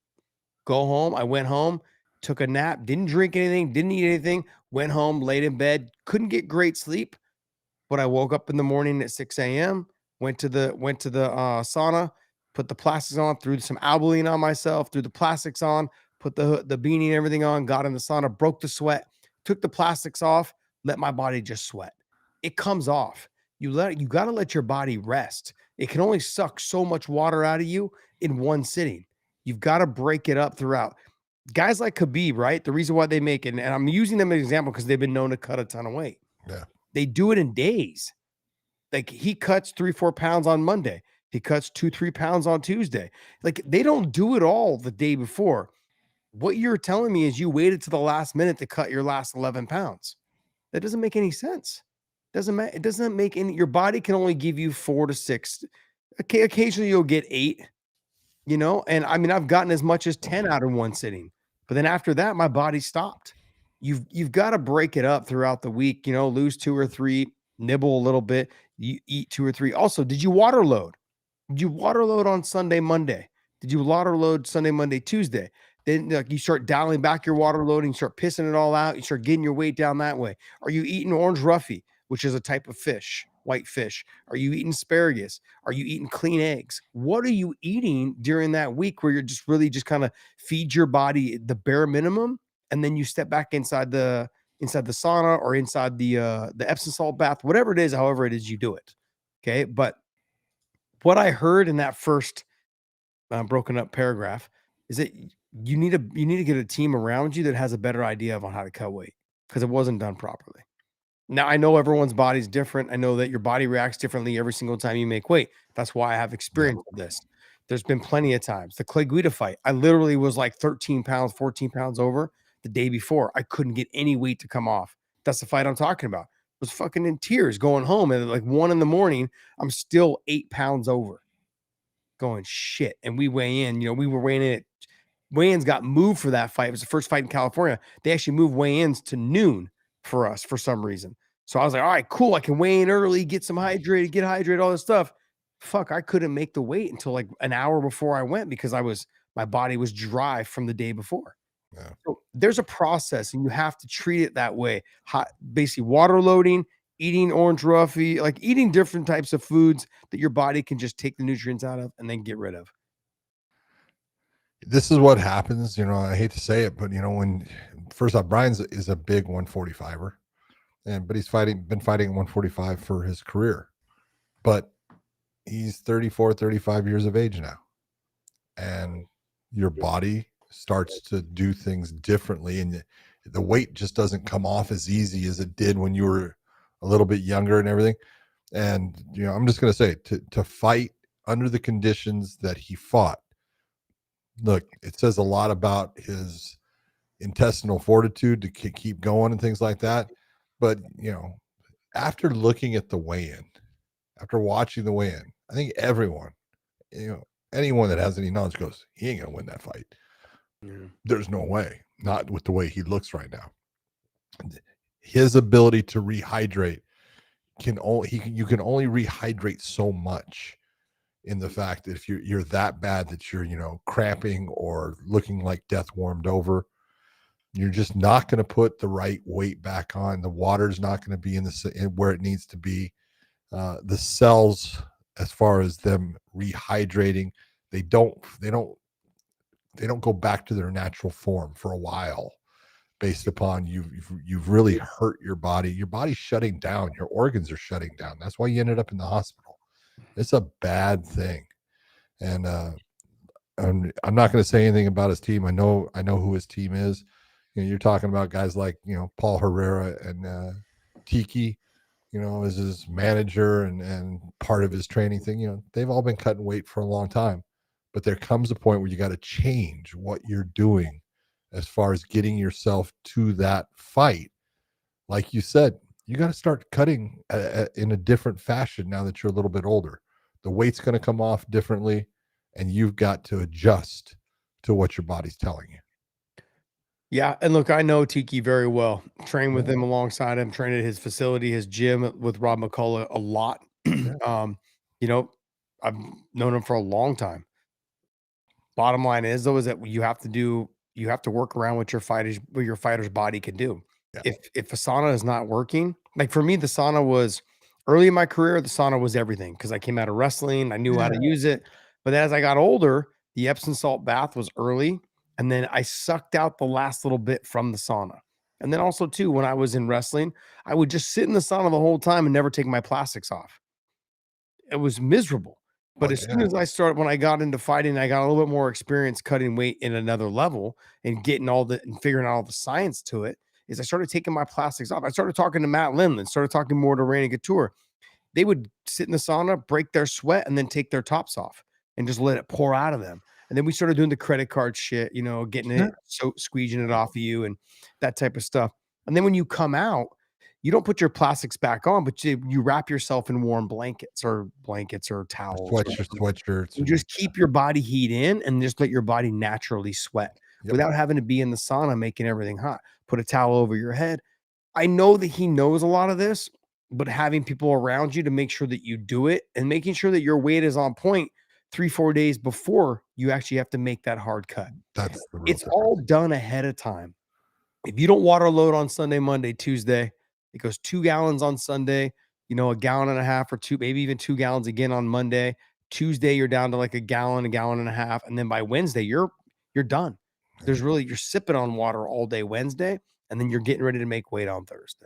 Go home. I went home, took a nap, didn't drink anything, didn't eat anything, went home, laid in bed, couldn't get great sleep. But I woke up in the morning at 6 a.m., went to the sauna, put the plastics on, threw some Albolene on myself, threw the plastics on, put the beanie and everything on, got in the sauna, broke the sweat, took the plastics off, let my body just sweat. It comes off. You got to let your body rest. It can only suck so much water out of you in one sitting. You've got to break it up throughout. Guys like Khabib, right? The reason why they make it, and I'm using them as an example because they've been known to cut a ton of weight. Yeah. They do it in days. Like he cuts 3-4 pounds on Monday. He cuts 2-3 pounds on Tuesday. Like they don't do it all the day before. What you're telling me is you waited to the last minute to cut your last 11 pounds. That doesn't make any sense. It doesn't make any, your body can only give you 4 to 6. Okay, occasionally you'll get 8, and I mean, I've gotten as much as 10 out in one sitting, but then after that, my body stopped. You've got to break it up throughout the week, lose 2 or 3, nibble a little bit, you eat 2 or 3. Also, did you water load? Did you water load on Sunday, Monday? Did you water load Sunday, Monday, Tuesday? Then you start dialing back your water loading, start pissing it all out. You start getting your weight down that way. Are you eating orange roughy, which is a type of fish, white fish? Are you eating asparagus? Are you eating clean eggs? What are you eating during that week where you're just really just kind of feed your body the bare minimum, and then you step back inside the sauna or inside the Epsom salt bath, whatever it is, however it is you do it. Okay, but what I heard in that first broken up paragraph is that you need to get a team around you that has a better idea of on how to cut weight because it wasn't done properly. Now, I know everyone's body's different. I know that your body reacts differently every single time you make weight. That's why I have experience with this. There's been plenty of times. The Clay Guida fight, I literally was like 13 pounds, 14 pounds over the day before. I couldn't get any weight to come off. That's the fight I'm talking about. I was fucking in tears going home at like 1 in the morning. I'm still 8 pounds over. Going shit. And we weigh in, we were weighing in. Weigh-ins got moved for that fight. It was the first fight in California. They actually moved weigh-ins to noon for us for some reason. So I was like, all right, cool. I can weigh in early, get hydrated, all this stuff. Fuck, I couldn't make the weight until like an hour before I went because my body was dry from the day before. Yeah. So there's a process and you have to treat it that way. Basically water loading, eating orange roughy, like eating different types of foods that your body can just take the nutrients out of and then get rid of. This is what happens, I hate to say it, but when first off, Brian is a big 145er, but he's been fighting 145 for his career, but he's 34, 35 years of age now. And your body starts to do things differently. And the weight just doesn't come off as easy as it did when you were a little bit younger and everything. And, I'm just going to say to fight under the conditions that he fought, look, it says a lot about his intestinal fortitude to keep going and things like that. But, after looking at the weigh-in, after watching the weigh-in, I think everyone, anyone that has any knowledge goes, he ain't going to win that fight. Yeah. There's no way, not with the way he looks right now. His ability to rehydrate you can only rehydrate so much. In the fact that if you're that bad that you're, cramping or looking like death warmed over, you're just not going to put the right weight back on. The water's not going to be in where it needs to be. The cells, as far as them rehydrating, they don't go back to their natural form for a while. based upon you've really hurt your body. Your body's shutting down. Your organs are shutting down. That's why you ended up in the hospital. It's a bad thing. And I'm not going to say anything about his team. I know who his team is. You know, you're talking about guys like, you know, Paul Herrera and Tiki, you know, as his manager and part of his training thing. You know, they've all been cutting weight for a long time. But there comes a point where you got to change what you're doing as far as getting yourself to that fight. Like you said, you got to start cutting in a different fashion now that you're a little bit older. The weight's going to come off differently, and you've got to adjust to what your body's telling you. Yeah, and look, I know Tiki very well. Trained with him alongside him, trained at his facility, his gym with Rob McCullough a lot. You know, I've known him for a long time. Bottom line is though, is that you have to work around what your fighter's body can do. Yeah. If a sauna is not working, like for me, the sauna was early in my career, the sauna was everything because I came out of wrestling, I knew how to use it. But then as I got older, the Epsom salt bath was early, and then I sucked out the last little bit from the sauna. And then also too, when I was in wrestling, I would just sit in the sauna the whole time and never take my plastics off. It was miserable. But as soon as when I got into fighting, I got a little bit more experience cutting weight in another level and getting and figuring out all the science to it, is I started taking my plastics off. I started talking to Matt Lindland, started talking more to Randy Couture. They would sit in the sauna, break their sweat, and then take their tops off and just let it pour out of them. And then we started doing the credit card shit, you know, getting it, squeezing it off of you and that type of stuff. And then when you come out, you don't put your plastics back on, but you wrap yourself in warm blankets or towels. Sweatshirts. You just keep your body heat in and just let your body naturally sweat without having to be in the sauna making everything hot. Put a towel over your head. I know that he knows a lot of this, but having people around you to make sure that you do it and making sure that your weight is on point 3-4 days before you actually have to make that hard cut. It's all done ahead of time. If you don't water load on Sunday, Monday, Tuesday, it goes 2 gallons on Sunday, you know, 1.5 gallons or 2, maybe even 2 gallons again on Monday. Tuesday, you're down to like 1 gallon, 1.5 gallons. And then by Wednesday, you're done. You're sipping on water all day Wednesday, and then you're getting ready to make weight on Thursday.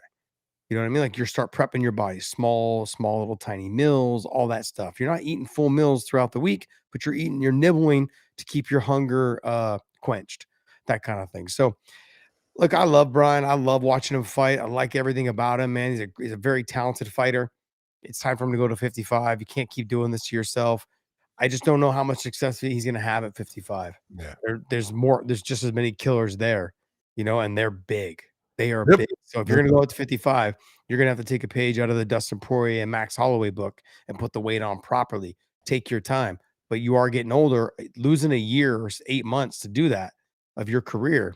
You know what I mean? Like you start prepping your body, small little tiny meals, all that stuff. You're not eating full meals throughout the week, but you're nibbling to keep your hunger quenched, that kind of thing. So look, I love Brian. I love watching him fight. I like everything about him, man. He's a very talented fighter. It's time for him to go to 55. You can't keep doing this to yourself. I just don't know how much success he's going to have at 55. Yeah. There's just as many killers there, you know, and they're big. They are big. So if you're going to go up to 55, you're going to have to take a page out of the Dustin Poirier and Max Holloway book and put the weight on properly. Take your time. But you are getting older. Losing a year or 8 months to do that of your career,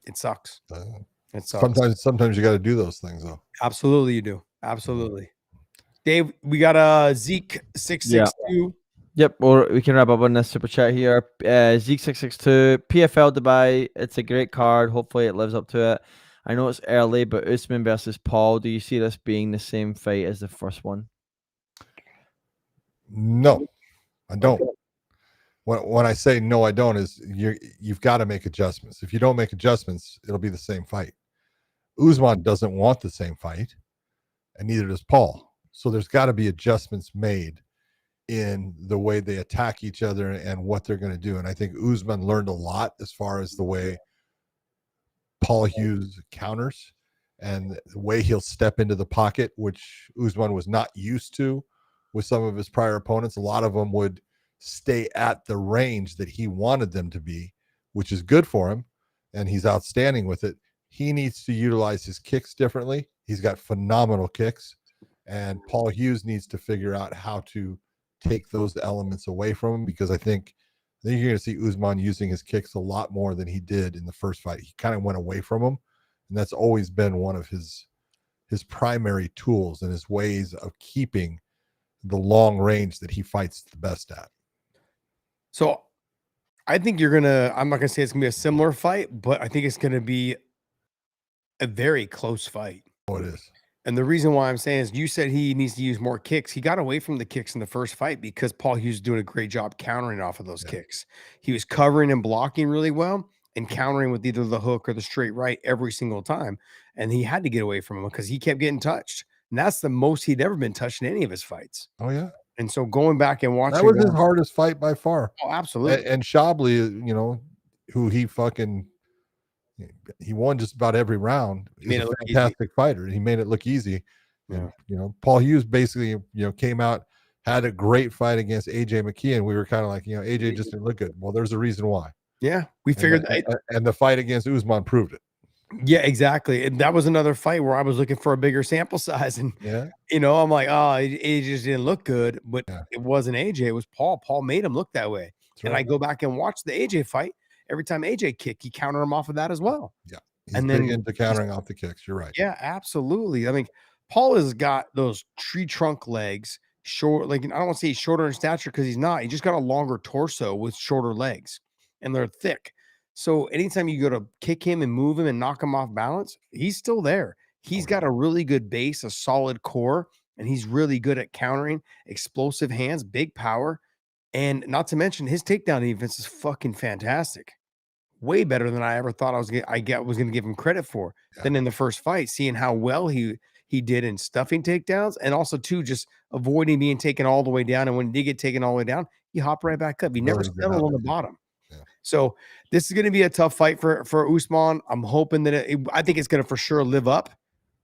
it sucks. It sucks. Sometimes you got to do those things, though. Absolutely, you do. Absolutely. Dave, we got Zeke 662. Yep, or we can wrap up on this super chat here. Zeke 662, PFL Dubai. It's a great card. Hopefully, it lives up to it. I know it's early, but Usman versus Paul. Do you see this being the same fight as the first one? No, I don't. When I say no, I don't, is you've got to make adjustments. If you don't make adjustments, it'll be the same fight. Usman doesn't want the same fight, and neither does Paul. So there's got to be adjustments made in the way they attack each other and what they're going to do. And I think Usman learned a lot as far as the way Paul Hughes counters and the way he'll step into the pocket, which Usman was not used to with some of his prior opponents. A lot of them would stay at the range that he wanted them to be, which is good for him, and he's outstanding with it. He needs to utilize his kicks differently. He's got phenomenal kicks, and Paul Hughes needs to figure out how to take those elements away from him, because I think you're going to see Usman using his kicks a lot more than he did in the first fight. He kind of went away from them, and that's always been one of his primary tools and his ways of keeping the long range that he fights the best at. So I think I'm not going to say it's going to be a similar fight, but I think it's going to be a very close fight. Oh, it is. And the reason why I'm saying is you said he needs to use more kicks. He got away from the kicks in the first fight because Paul Hughes was doing a great job countering off of those kicks. He was covering and blocking really well. and countering with either the hook or the straight right every single time. And he had to get away from him because he kept getting touched. And that's the most he'd ever been touched in any of his fights. Oh, yeah. And so going back and watching. That was his hardest fight by far. Oh, absolutely. And Shabley, you know, who he won just about every round. He's a fantastic fighter. He made it look easy. Yeah. And, you know, Paul Hughes basically, you know, came out, had a great fight against AJ McKeon. We were kind of like, you know, AJ just didn't look good. Well, there's a reason why. Yeah, we figured that. And the fight against Usman proved it. Yeah, exactly. And that was another fight where I was looking for a bigger sample size. And, Yeah, you know, I'm like, oh, AJ just didn't look good. But yeah. it wasn't AJ. It was Paul. Paul made him look that way. That's and right. I go back and watch the AJ fight. Every time AJ kicked, he countered him off of that as well. Yeah. He's And big then into countering off the kicks. You're right. Yeah, absolutely. I mean, Paul has got those tree trunk legs, short, like I don't want to say he's shorter in stature because he's not. He just got a longer torso with shorter legs, and they're thick. So anytime you go to kick him and move him and knock him off balance, he's still there. He's got a really good base, a solid core, and he's really good at countering, explosive hands, big power, and not to mention his takedown defense is fucking fantastic. Way better than I ever thought I was going to give him credit for. Yeah. Than in the first fight, seeing how well he did in stuffing takedowns, and also too just avoiding being taken all the way down. And when he did get taken all the way down, he hopped right back up. He never settled on the bottom. Yeah. So this is going to be a tough fight for Usman. I'm hoping that I think it's going to for sure live up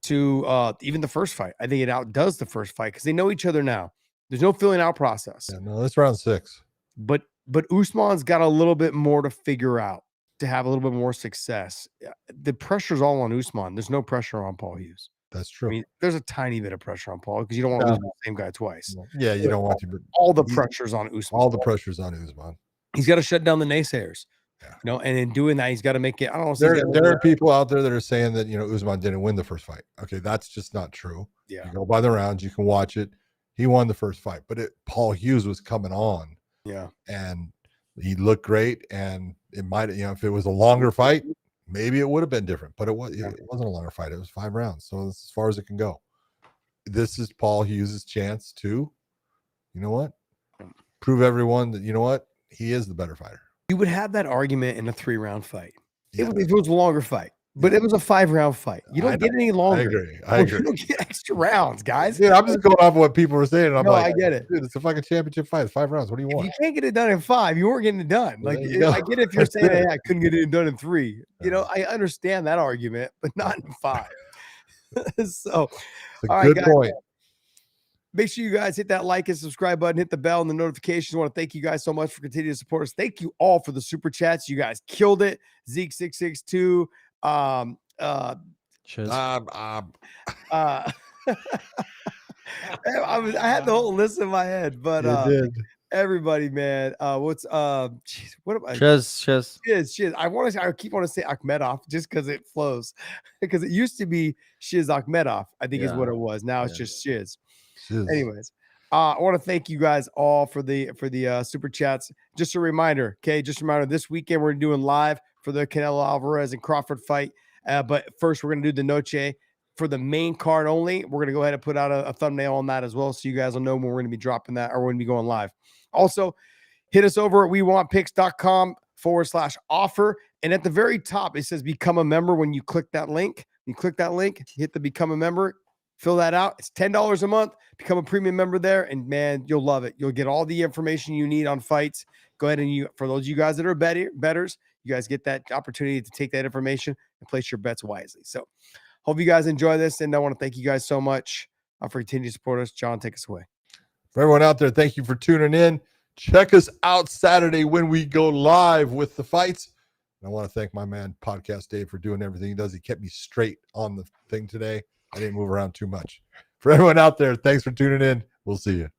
to even the first fight. I think it outdoes the first fight because they know each other now. There's no filling out process. Yeah, no, that's round 6. But Usman's got a little bit more to figure out to have a little bit more success. The pressure's all on Usman. There's no pressure on Paul Hughes. That's true. I mean, there's a tiny bit of pressure on Paul because you don't want to lose the same guy twice. Yeah, you don't want to. But all the pressure's on Usman. All the pressure's on Usman. He's got to shut down the naysayers. Yeah. You know, and in doing that, he's got to make it. I don't know. There are people out there that are saying that, you know, Usman didn't win the first fight. Okay, that's just not true. Yeah. You go by the rounds, you can watch it. He won the first fight, but Paul Hughes was coming on. Yeah. And he looked great, and it might, you know, if it was a longer fight, maybe it would have been different. But it wasn't a longer fight. It was 5 rounds, so that's as far as it can go. This is Paul Hughes' chance to, you know what, prove everyone that, you know what, he is the better fighter. You would have that argument in a 3-round fight. Yeah. If it was a longer fight. But it was a 5-round fight. You don't get any longer. I agree. You don't get extra rounds, guys. Yeah, I'm just going off of what people were saying. I'm I get it. Dude, it's a fucking championship fight. It's 5 rounds. What do you want? If you can't get it done in 5, you weren't getting it done. Like, I get it if you're saying, hey, I couldn't get it done in 3. You know, I understand that argument, but not in 5. So, it's a good point. Make sure you guys hit that like and subscribe button, hit the bell and the notifications. I want to thank you guys so much for continuing to support us. Thank you all for the super chats. You guys killed it. Zeke662. Cheers. I had the whole list in my head, but everybody, man, what am I? Shiz. I keep wanting to say Akhmedov just because it flows, because it used to be Shiz Akhmedov, I think is what it was. Now it's just Shiz. Anyways, I want to thank you guys all for the super chats. Just a reminder, this weekend we're doing live for the Canelo Alvarez and Crawford fight. But first, we're going to do the Noche for the main card only. We're going to go ahead and put out a thumbnail on that as well, so you guys will know when we're going to be dropping that or when we be going live. Also, hit us over at wewantpicks.com/offer. And at the very top, it says become a member. When you click that link, hit the become a member, fill that out. It's $10 a month. Become a premium member there, and man, you'll love it. You'll get all the information you need on fights. Go ahead and for those of you guys that are bettors, you guys get that opportunity to take that information and place your bets wisely. So hope you guys enjoy this, and I want to thank you guys so much for continuing to support us. John, take us away. For everyone out there, thank you for tuning in. Check us out Saturday when we go live with the fights. And I want to thank my man, Podcast Dave, for doing everything he does. He kept me straight on the thing today. I didn't move around too much. For everyone out there, thanks for tuning in. We'll see you.